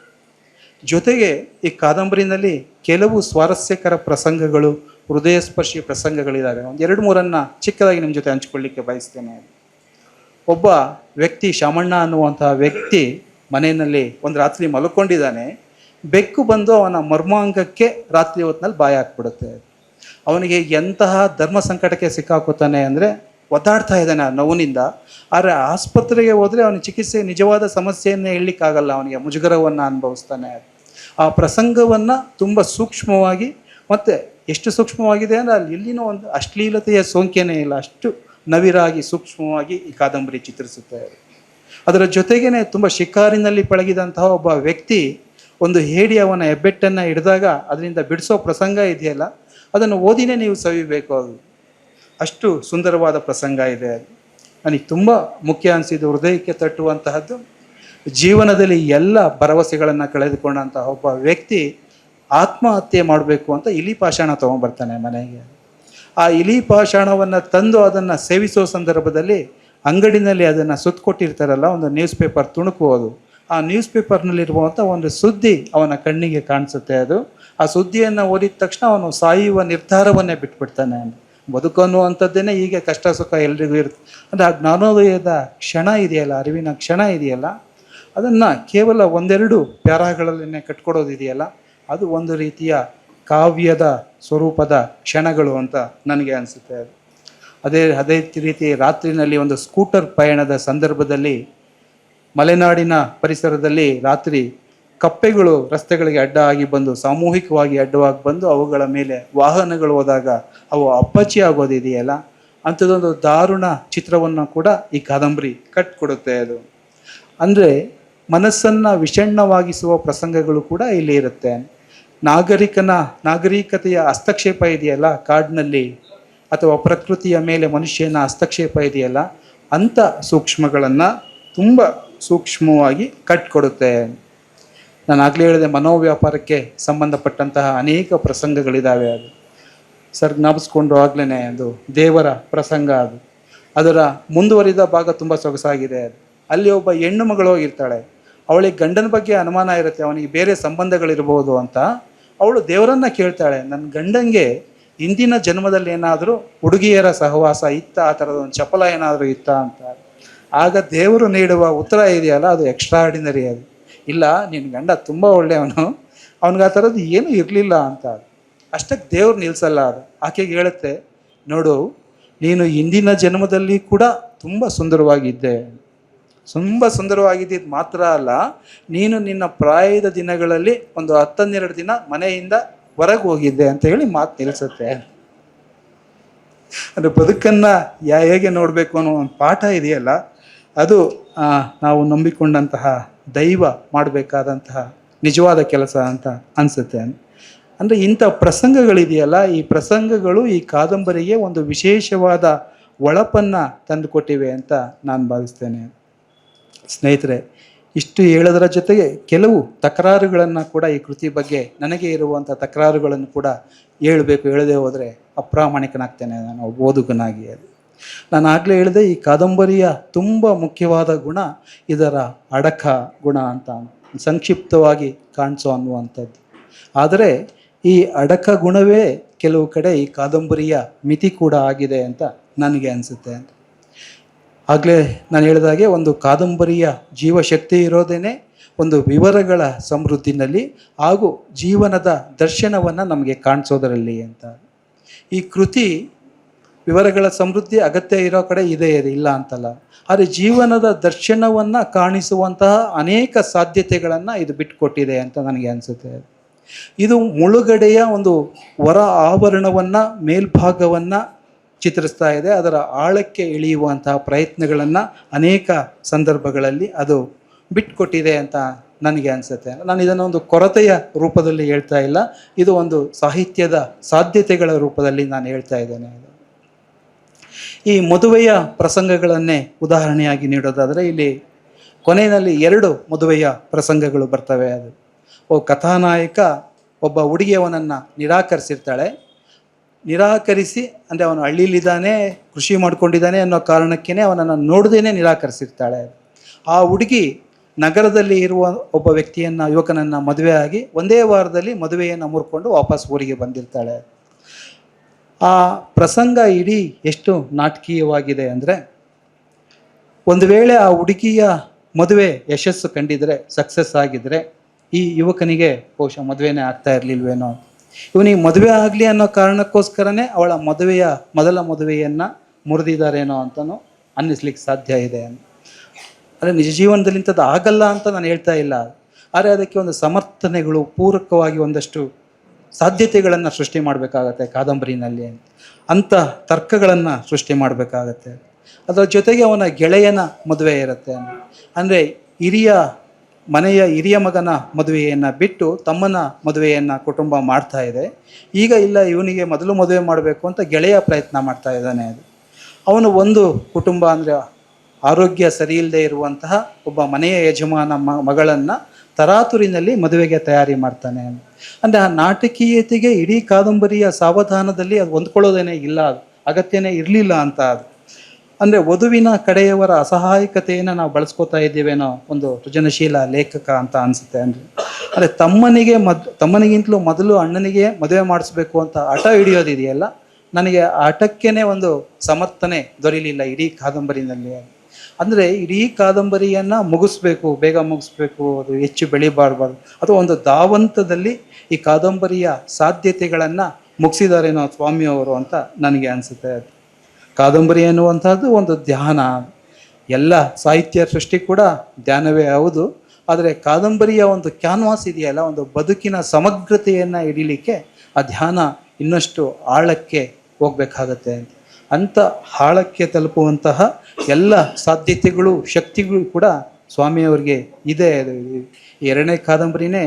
ಜೊತೆಗೆ ಈ ಕಾದಂಬರಿನಲ್ಲಿ ಕೆಲವು ಸ್ವಾರಸ್ಯಕರ ಪ್ರಸಂಗಗಳು, ಹೃದಯ ಸ್ಪರ್ಶಿ ಪ್ರಸಂಗಗಳಿದ್ದಾವೆ. ಒಂದು 2-3 ಚಿಕ್ಕದಾಗಿ ನಿಮ್ಮ ಜೊತೆ ಹಂಚಿಕೊಳ್ಳಿಕ್ಕೆ ಬಯಸ್ತೇನೆ. ಒಬ್ಬ ವ್ಯಕ್ತಿ, ಶಾಮಣ್ಣ ಅನ್ನುವಂತಹ ವ್ಯಕ್ತಿ ಮನೆಯಲ್ಲಿ ಒಂದು ರಾತ್ರಿ ಮಲ್ಕೊಂಡಿದ್ದಾನೆ. ಬೆಕ್ಕು ಬಂದು ಅವನ ಮರ್ಮಾಂಗಕ್ಕೆ ರಾತ್ರಿ ಹೊತ್ತಿನಲ್ಲಿ ಬಾಯಿ ಹಾಕ್ಬಿಡುತ್ತೆ. ಅವನಿಗೆ ಎಂತಹ ಧರ್ಮ ಸಂಕಟಕ್ಕೆ ಸಿಕ್ಕಾಕೋತಾನೆ ಅಂದರೆ, ಒದ್ದಾಡ್ತಾ ಇದ್ದಾನೆ ಆ ನೋವಿನಿಂದ. ಆದರೆ ಆಸ್ಪತ್ರೆಗೆ ಹೋದರೆ ಅವನ ಚಿಕಿತ್ಸೆ ನಿಜವಾದ ಸಮಸ್ಯೆಯನ್ನು ಹೇಳಲಿಕ್ಕಾಗಲ್ಲ, ಅವನಿಗೆ ಮುಜುಗರವನ್ನು ಅನುಭವಿಸ್ತಾನೆ. ಆ ಪ್ರಸಂಗವನ್ನು ತುಂಬ ಸೂಕ್ಷ್ಮವಾಗಿ ಮತ್ತು ಎಷ್ಟು ಸೂಕ್ಷ್ಮವಾಗಿದೆ ಅಂದರೆ ಅಲ್ಲಿ ಎಲ್ಲಿನೂ ಒಂದು ಅಶ್ಲೀಲತೆಯ ಸೋಂಕೇನೇ ಇಲ್ಲ, ಅಷ್ಟು ನವಿರಾಗಿ ಸೂಕ್ಷ್ಮವಾಗಿ ಈ ಕಾದಂಬರಿ ಚಿತ್ರಿಸುತ್ತಾರೆ. ಅದರ ಜೊತೆಗೇ ತುಂಬ ಶಿಕಾರಿನಲ್ಲಿ ಪಳಗಿದಂತಹ ಒಬ್ಬ ವ್ಯಕ್ತಿ ಒಂದು ಹೇಡಿ ಅವನ ಹೆಬ್ಬೆಟ್ಟನ್ನು ಹಿಡಿದಾಗ ಅದರಿಂದ ಬಿಡಿಸೋ ಪ್ರಸಂಗ ಇದೆಯಲ್ಲ, ಅದನ್ನು ಓದಿನೇ ನೀವು ಸವಿಬೇಕು. ಅದು ಅಷ್ಟು ಸುಂದರವಾದ ಪ್ರಸಂಗ ಇದೆ. ನನಗೆ ತುಂಬ ಮುಖ್ಯ ಅನಿಸಿದ್ದು, ಹೃದಯಕ್ಕೆ ತಟ್ಟುವಂತಹದ್ದು, ಜೀವನದಲ್ಲಿ ಎಲ್ಲ ಭರವಸೆಗಳನ್ನು ಕಳೆದುಕೊಂಡಂತಹ ಒಬ್ಬ ವ್ಯಕ್ತಿ ಆತ್ಮಹತ್ಯೆ ಮಾಡಬೇಕು ಅಂತ ಇಲಿ ಪಾಷಾಣ ತೊಗೊಂಡ್ಬರ್ತಾನೆ ಮನೆಗೆ. ಆ ಇಲಿ ಪಾಷಾಣವನ್ನು ತಂದು ಅದನ್ನು ಸೇವಿಸೋ ಸಂದರ್ಭದಲ್ಲಿ ಅಂಗಡಿನಲ್ಲಿ ಅದನ್ನು ಸುತ್ತಕೊಟ್ಟಿರ್ತಾರಲ್ಲ, ಒಂದು ನ್ಯೂಸ್ ಪೇಪರ್ ತುಣುಕು, ಅದು ಆ ನ್ಯೂಸ್ ಪೇಪರ್ನಲ್ಲಿರುವಂಥ ಒಂದು ಸುದ್ದಿ ಅವನ ಕಣ್ಣಿಗೆ ಕಾಣಿಸುತ್ತೆ. ಅದು ಆ ಸುದ್ದಿಯನ್ನು ಓದಿದ ತಕ್ಷಣ ಅವನು ಸಾಯುವ ನಿರ್ಧಾರವನ್ನೇ ಬಿಟ್ಬಿಡ್ತಾನೆ. ಬದುಕು ಅನ್ನುವಂಥದ್ದೇನೆ ಹೀಗೆ ಕಷ್ಟ ಸುಖ ಎಲ್ರಿಗೂ ಇರುತ್ತೆ. ಅಂದರೆ ಆ ಜ್ಞಾನೋದಯದ ಕ್ಷಣ ಇದೆಯಲ್ಲ, ಅರಿವಿನ ಕ್ಷಣ ಇದೆಯಲ್ಲ, ಅದನ್ನು ಕೇವಲ ಒಂದೆರಡು ಪ್ಯಾರಾಗಳಲ್ಲೇ ಕಟ್ಕೊಡೋದಿದೆಯಲ್ಲ, ಅದು ಒಂದು ರೀತಿಯ ಕಾವ್ಯದ ಸ್ವರೂಪದ ಕ್ಷಣಗಳು ಅಂತ ನನಗೆ ಅನಿಸುತ್ತೆ. ಅದೇ ರೀತಿ ರಾತ್ರಿನಲ್ಲಿ ಒಂದು ಸ್ಕೂಟರ್ ಪಯಣದ ಸಂದರ್ಭದಲ್ಲಿ ಮಲೆನಾಡಿನ ಪರಿಸರದಲ್ಲಿ ರಾತ್ರಿ ಕಪ್ಪೆಗಳು ರಸ್ತೆಗಳಿಗೆ ಅಡ್ಡ ಆಗಿ ಬಂದು, ಸಾಮೂಹಿಕವಾಗಿ ಅಡ್ಡವಾಗಿ ಬಂದು ಅವುಗಳ ಮೇಲೆ ವಾಹನಗಳು ಹೋದಾಗ ಅವು ಅಪ್ಪಚ್ಚಿ ಆಗೋದಿದೆಯಲ್ಲ, ಅಂಥದ್ದೊಂದು ದಾರುಣ ಚಿತ್ರವನ್ನು ಕೂಡ ಈ ಕಾದಂಬರಿ ಕಟ್ಕೊಡುತ್ತೆ. ಅದು ಅಂದರೆ ಮನಸ್ಸನ್ನು ವಿಷಣ್ಣವಾಗಿಸುವ ಪ್ರಸಂಗಗಳು ಕೂಡ ಇಲ್ಲಿ ಇರುತ್ತೆ. ನಾಗರಿಕತೆಯ ಹಸ್ತಕ್ಷೇಪ ಇದೆಯಲ್ಲ ಕಾಡಿನಲ್ಲಿ, ಅಥವಾ ಪ್ರಕೃತಿಯ ಮೇಲೆ ಮನುಷ್ಯನ ಹಸ್ತಕ್ಷೇಪ ಇದೆಯಲ್ಲ, ಅಂಥ ಸೂಕ್ಷ್ಮಗಳನ್ನು ತುಂಬ ಸೂಕ್ಷ್ಮವಾಗಿ ಕಟ್ಕೊಡುತ್ತೆ. ನಾನು ಆಗಲೇ ಹೇಳಿದೆ, ಮನೋವ್ಯಾಪಾರಕ್ಕೆ ಸಂಬಂಧಪಟ್ಟಂತಹ ಅನೇಕ ಪ್ರಸಂಗಗಳಿದ್ದಾವೆ. ಅದು ಸರ್ ಜ್ಞಾಪಿಸ್ಕೊಂಡು ಆಗ್ಲೇ ಅದು ದೇವರ ಪ್ರಸಂಗ. ಅದರ ಮುಂದುವರಿದ ಭಾಗ ತುಂಬ ಸೊಗಸಾಗಿದೆ. ಅಲ್ಲಿ ಒಬ್ಬ ಹೆಣ್ಣು ಮಗಳು ಹೋಗಿರ್ತಾಳೆ, ಅವಳಿಗೆ ಗಂಡನ ಬಗ್ಗೆ ಅನುಮಾನ ಇರುತ್ತೆ, ಅವನಿಗೆ ಬೇರೆ ಸಂಬಂಧಗಳಿರ್ಬೋದು ಅಂತ. ಅವಳು ದೇವರನ್ನ ಕೇಳ್ತಾಳೆ, ನನ್ನ ಗಂಡಂಗೆ ಇಂದಿನ ಜನ್ಮದಲ್ಲಿ ಏನಾದರೂ ಹುಡುಗಿಯರ ಸಹವಾಸ ಇತ್ತ, ಆ ಥರದ ಒಂದು ಚಪಲ ಏನಾದರೂ ಇತ್ತ ಅಂತ. ಆಗ ದೇವರು ನೀಡುವ ಉತ್ತರ ಇದೆಯಲ್ಲ, ಅದು ಎಕ್ಸ್ಟ್ರಾರ್ಡಿನರಿ. ಅದು ಇಲ್ಲ, ನಿನ್ನ ಗಂಡ ತುಂಬ ಒಳ್ಳೆಯವನು, ಅವನಿಗೆ ಆ ಥರದ್ದು ಏನೂ ಇರಲಿಲ್ಲ ಅಂತ. ಅಷ್ಟಕ್ಕೆ ದೇವ್ರು ನಿಲ್ಲಿಸಲ್ಲ. ಅದು ಆಕೆಗೆ ಹೇಳುತ್ತೆ, ನೋಡು, ನೀನು ಇಂದಿನ ಜನ್ಮದಲ್ಲಿ ಕೂಡ ತುಂಬ ಸುಂದರವಾಗಿದ್ದೆ. ತುಂಬ ಸುಂದರವಾಗಿದ್ದಿದ್ದು ಮಾತ್ರ ಅಲ್ಲ, ನೀನು ನಿನ್ನ ಪ್ರಾಯದ ದಿನಗಳಲ್ಲಿ ಒಂದು 10-12 ದಿನ ಮನೆಯಿಂದ ಹೊರಗೆ ಹೋಗಿದ್ದೆ ಅಂತ ಹೇಳಿ ಮಾತು ನಿಲ್ಲಿಸುತ್ತೆ. ಅಂದರೆ ಬದುಕನ್ನು ಹೇಗೆ ನೋಡಬೇಕು ಅನ್ನೋ ಒಂದು ಪಾಠ ಇದೆಯಲ್ಲ, ಅದು ನಾವು ನಂಬಿಕೊಂಡಂತಹ ದೈವ ಮಾಡಬೇಕಾದಂತಹ ನಿಜವಾದ ಕೆಲಸ ಅಂತ ಅನಿಸುತ್ತೆ. ಅಂದರೆ ಇಂಥ ಪ್ರಸಂಗಗಳಿದೆಯಲ್ಲ, ಈ ಪ್ರಸಂಗಗಳು ಈ ಕಾದಂಬರಿಗೆ ಒಂದು ವಿಶೇಷವಾದ ಒಳಪನ್ನು ತಂದುಕೊಟ್ಟಿವೆ ಅಂತ ನಾನು ಭಾವಿಸ್ತೇನೆ. ಸ್ನೇಹಿತರೆ, ಇಷ್ಟು ಹೇಳೋದರ ಜೊತೆಗೆ ಕೆಲವು ತಕರಾರುಗಳನ್ನು ಕೂಡ ಈ ಕೃತಿ ಬಗ್ಗೆ ನನಗೆ ಇರುವಂಥ ತಕರಾರುಗಳನ್ನು ಕೂಡ ಹೇಳದೇ ಹೋದರೆ ಅಪ್ರಾಮಾಣಿಕನಾಗ್ತೇನೆ ನಾನು ಓದುಗನಾಗಿ. ನಾನು ಆಗಲೇ ಹೇಳಿದೆ, ಈ ಕಾದಂಬರಿಯ ತುಂಬ ಮುಖ್ಯವಾದ ಗುಣ ಇದರ ಅಡಕ ಗುಣ ಅಂತ ಸಂಕ್ಷಿಪ್ತವಾಗಿ ಕಾಣಿಸೋ ಅನ್ನುವಂಥದ್ದು. ಆದರೆ ಈ ಅಡಕ ಗುಣವೇ ಕೆಲವು ಕಡೆ ಈ ಕಾದಂಬರಿಯ ಮಿತಿ ಕೂಡ ಆಗಿದೆ ಅಂತ ನನಗೆ ಅನಿಸುತ್ತೆ. ಆಗಲೇ ನಾನು ಹೇಳಿದಾಗೆ, ಒಂದು ಕಾದಂಬರಿಯ ಜೀವಶಕ್ತಿ ಇರೋದೇನೆ ಒಂದು ವಿವರಗಳ ಸಮೃದ್ಧಿನಲ್ಲಿ ಹಾಗೂ ಜೀವನದ ದರ್ಶನವನ್ನು ನಮಗೆ ಕಾಣಿಸೋದರಲ್ಲಿ ಅಂತ. ಈ ಕೃತಿ ವಿವರಗಳ ಸಮೃದ್ಧಿ ಅಗತ್ಯ ಇರೋ ಕಡೆ ಇದೆ ಇಲ್ಲ ಅಂತಲ್ಲ, ಆದರೆ ಜೀವನದ ದರ್ಶನವನ್ನು ಕಾಣಿಸುವಂತಹ ಅನೇಕ ಸಾಧ್ಯತೆಗಳನ್ನು ಇದು ಬಿಟ್ಟುಕೊಟ್ಟಿದೆ ಅಂತ ನನಗೆ ಅನಿಸುತ್ತೆ. ಇದು ಮುಳುಗಡೆಯ ಒಂದು ಹೊರ ಆವರಣವನ್ನು, ಮೇಲ್ಭಾಗವನ್ನು ಚಿತ್ರಿಸ್ತಾ ಇದೆ. ಅದರ ಆಳಕ್ಕೆ ಇಳಿಯುವಂತಹ ಪ್ರಯತ್ನಗಳನ್ನು ಅನೇಕ ಸಂದರ್ಭಗಳಲ್ಲಿ ಅದು ಬಿಟ್ಟುಕೊಟ್ಟಿದೆ ಅಂತ ನನಗೆ ಅನಿಸುತ್ತೆ. ನಾನು ಇದನ್ನು ಒಂದು ಕೊರತೆಯ ರೂಪದಲ್ಲಿ ಹೇಳ್ತಾ ಇಲ್ಲ, ಇದು ಒಂದು ಸಾಹಿತ್ಯದ ಸಾಧ್ಯತೆಗಳ ರೂಪದಲ್ಲಿ ನಾನು ಹೇಳ್ತಾ ಇದ್ದೇನೆ. ಈ ಮದುವೆಯ ಪ್ರಸಂಗಗಳನ್ನೇ ಉದಾಹರಣೆಯಾಗಿ ನೀಡೋದಾದರೆ, ಇಲ್ಲಿ ಕೊನೆಯಲ್ಲಿ 2 ಮದುವೆಯ ಪ್ರಸಂಗಗಳು ಬರ್ತವೆ. ಅದು ಕಥಾನಾಯಕ ಒಬ್ಬ ಹುಡುಗಿಯವನನ್ನು ನಿರಾಕರಿಸಿರ್ತಾಳೆ. ನಿರಾಕರಿಸಿ ಅಂದರೆ ಅವನು ಹಳ್ಳಿಲಿದ್ದಾನೆ, ಕೃಷಿ ಮಾಡ್ಕೊಂಡಿದ್ದಾನೆ ಅನ್ನೋ ಕಾರಣಕ್ಕೇ ಅವನನ್ನು ನೋಡದೇನೆ ನಿರಾಕರಿಸಿರ್ತಾಳೆ. ಆ ಹುಡುಗಿ ನಗರದಲ್ಲಿ ಇರುವ ಒಬ್ಬ ವ್ಯಕ್ತಿಯನ್ನು, ಯುವಕನನ್ನು ಮದುವೆ ಆಗಿ ಒಂದೇ ವಾರದಲ್ಲಿ ಮದುವೆಯನ್ನು ಮುರ್ಕೊಂಡು ವಾಪಸ್ ಊರಿಗೆ ಬಂದಿರ್ತಾಳೆ. ಆ ಪ್ರಸಂಗ ಇಡೀ ಎಷ್ಟು ನಾಟಕೀಯವಾಗಿದೆ ಅಂದರೆ, ಒಂದು ವೇಳೆ ಆ ಹುಡುಗಿಯ ಮದುವೆ ಯಶಸ್ಸು ಕಂಡಿದ್ರೆ, ಸಕ್ಸಸ್ ಆಗಿದ್ರೆ, ಈ ಯುವಕನಿಗೆ ಬಹುಶಃ ಮದುವೆನೇ ಆಗ್ತಾ ಇರಲಿಲ್ವೇನೋ. ಇವನಿಗೆ ಮದುವೆ ಆಗಲಿ ಅನ್ನೋ ಕಾರಣಕ್ಕೋಸ್ಕರನೇ ಅವಳ ಮೊದಲ ಮದುವೆಯನ್ನು ಮುರಿದಿದ್ದಾರೇನೋ ಅಂತಲೂ ಅನ್ನಿಸ್ಲಿಕ್ಕೆ ಸಾಧ್ಯ ಇದೆ. ಅಂದರೆ ನಿಜ ಜೀವನದಲ್ಲಿ ಇಂಥದ್ದು ಆಗಲ್ಲ ಅಂತ ನಾನು ಹೇಳ್ತಾ ಇಲ್ಲ, ಆದರೆ ಅದಕ್ಕೆ ಒಂದು ಸಮರ್ಥನೆಗಳು, ಪೂರಕವಾಗಿ ಒಂದಷ್ಟು ಸಾಧ್ಯತೆಗಳನ್ನು ಸೃಷ್ಟಿ ಮಾಡಬೇಕಾಗತ್ತೆ ಕಾದಂಬರಿನಲ್ಲಿ. ಅಂಥ ತರ್ಕಗಳನ್ನು ಸೃಷ್ಟಿ ಮಾಡಬೇಕಾಗತ್ತೆ. ಅದರ ಜೊತೆಗೆ ಅವನ ಗೆಳೆಯನ ಮದುವೆ ಇರುತ್ತೆ. ಅಂದರೆ ಮನೆಯ ಹಿರಿಯ ಮಗನ ಮದುವೆಯನ್ನು ಬಿಟ್ಟು ತಮ್ಮನ ಮದುವೆಯನ್ನು ಕುಟುಂಬ ಮಾಡ್ತಾ ಇದೆ. ಈಗ ಇಲ್ಲ, ಇವನಿಗೆ ಮೊದಲು ಮದುವೆ ಮಾಡಬೇಕು ಅಂತ ಗೆಳೆಯ ಪ್ರಯತ್ನ ಮಾಡ್ತಾ ಇದ್ದಾನೆ. ಅವನು ಒಂದು ಕುಟುಂಬ ಅಂದರೆ ಆರೋಗ್ಯ ಸರಿ ಇಲ್ಲದೆ ಇರುವಂತಹ ಒಬ್ಬ ಮನೆಯ ಯಜಮಾನ ಮಗಳನ್ನು ತರಾತುರಿನಲ್ಲಿ ಮದುವೆಗೆ ತಯಾರಿ ಮಾಡ್ತಾನೆ. ಅಂದರೆ ಆ ನಾಟಕೀಯತೆಗೆ ಇಡೀ ಕಾದಂಬರಿಯ ಸಾವಧಾನದಲ್ಲಿ ಅದು ಹೊಂದ್ಕೊಳ್ಳೋದೇನೇ ಇಲ್ಲ, ಅದು ಅಗತ್ಯನೇ ಇರಲಿಲ್ಲ ಅಂತ. ಅದು ಅಂದರೆ ವಧುವಿನ ಕಡೆಯವರ ಅಸಹಾಯಕತೆಯನ್ನು ನಾವು ಬಳಸ್ಕೋತಾ ಇದ್ದೀವೇನೋ ಒಂದು ಸೃಜನಶೀಲ ಲೇಖಕ ಅಂತ ಅನಿಸುತ್ತೆ. ಅಂದರೆ ತಮ್ಮನಿಗಿಂತಲೂ ಮೊದಲು ಅಣ್ಣನಿಗೆ ಮದುವೆ ಮಾಡಿಸ್ಬೇಕು ಅಂತ ಹಠ ಹಿಡಿಯೋದಿದೆಯಲ್ಲ, ನನಗೆ ಆ ಹಠಕ್ಕೇ ಒಂದು ಸಮರ್ಥನೆ ದೊರೀಲಿಲ್ಲ ಇಡೀ ಕಾದಂಬರಿನಲ್ಲಿ. ಅಂದರೆ ಇಡೀ ಕಾದಂಬರಿಯನ್ನು ಬೇಗ ಮುಗಿಸ್ಬೇಕು, ಅದು ಹೆಚ್ಚು ಬೆಳಿಬಾರ್ಬಾರ್ದು, ಅಥವಾ ಒಂದು ಧಾವಂತದಲ್ಲಿ ಈ ಕಾದಂಬರಿಯ ಸಾಧ್ಯತೆಗಳನ್ನು ಮುಗಿಸಿದಾರೇನೋ ಸ್ವಾಮಿಯವರು ಅಂತ ನನಗೆ ಅನಿಸುತ್ತೆ. ಕಾದಂಬರಿ ಎನ್ನುವಂಥದ್ದು ಒಂದು ಧ್ಯಾನ. ಎಲ್ಲ ಸಾಹಿತ್ಯ ಸೃಷ್ಟಿ ಕೂಡ ಧ್ಯಾನವೇ ಹೌದು. ಆದರೆ ಕಾದಂಬರಿಯ ಒಂದು ಕ್ಯಾನ್ವಾಸ್ ಇದೆಯಲ್ಲ, ಒಂದು ಬದುಕಿನ ಸಮಗ್ರತೆಯನ್ನು ಹಿಡೀಲಿಕ್ಕೆ ಆ ಧ್ಯಾನ ಇನ್ನಷ್ಟು ಆಳಕ್ಕೆ ಹೋಗಬೇಕಾಗತ್ತೆ. ಅಂಥ ಆಳಕ್ಕೆ ತಲುಪುವಂತಹ ಎಲ್ಲ ಸಾಧ್ಯತೆಗಳು, ಶಕ್ತಿಗಳು ಕೂಡ ಸ್ವಾಮಿಯವರಿಗೆ ಇದೆ. ಎರಡನೇ ಕಾದಂಬರಿನೇ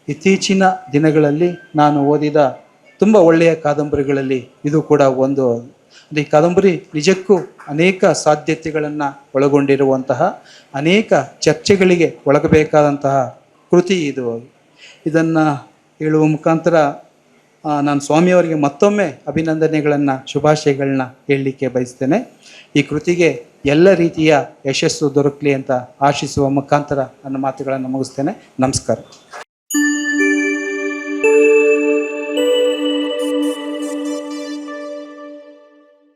ಇತ್ತೀಚಿನ ದಿನಗಳಲ್ಲಿ ನಾನು ಓದಿದ ತುಂಬ ಒಳ್ಳೆಯ ಕಾದಂಬರಿಗಳಲ್ಲಿ ಇದು ಕೂಡ ಒಂದು. ಈ ಕಾದಂಬರಿ ನಿಜಕ್ಕೂ ಅನೇಕ ಸಾಧ್ಯತೆಗಳನ್ನು ಒಳಗೊಂಡಿರುವಂತಹ, ಅನೇಕ ಚರ್ಚೆಗಳಿಗೆ ಒಳಗಬೇಕಾದಂತಹ ಕೃತಿ ಇದು. ಇದನ್ನು ಹೇಳುವ ಮುಖಾಂತರ ನಾನು ಸ್ವಾಮಿಯವರಿಗೆ ಮತ್ತೊಮ್ಮೆ ಅಭಿನಂದನೆಗಳನ್ನು, ಶುಭಾಶಯಗಳನ್ನ ಹೇಳಲಿಕ್ಕೆ ಬಯಸ್ತೇನೆ. ಈ ಕೃತಿಗೆ ಎಲ್ಲ ರೀತಿಯ ಯಶಸ್ಸು ದೊರಕಲಿ ಅಂತ ಆಶಿಸುವ ಮುಖಾಂತರ ನನ್ನ ಮಾತುಗಳನ್ನು ಮುಗಿಸ್ತೇನೆ. ನಮಸ್ಕಾರ.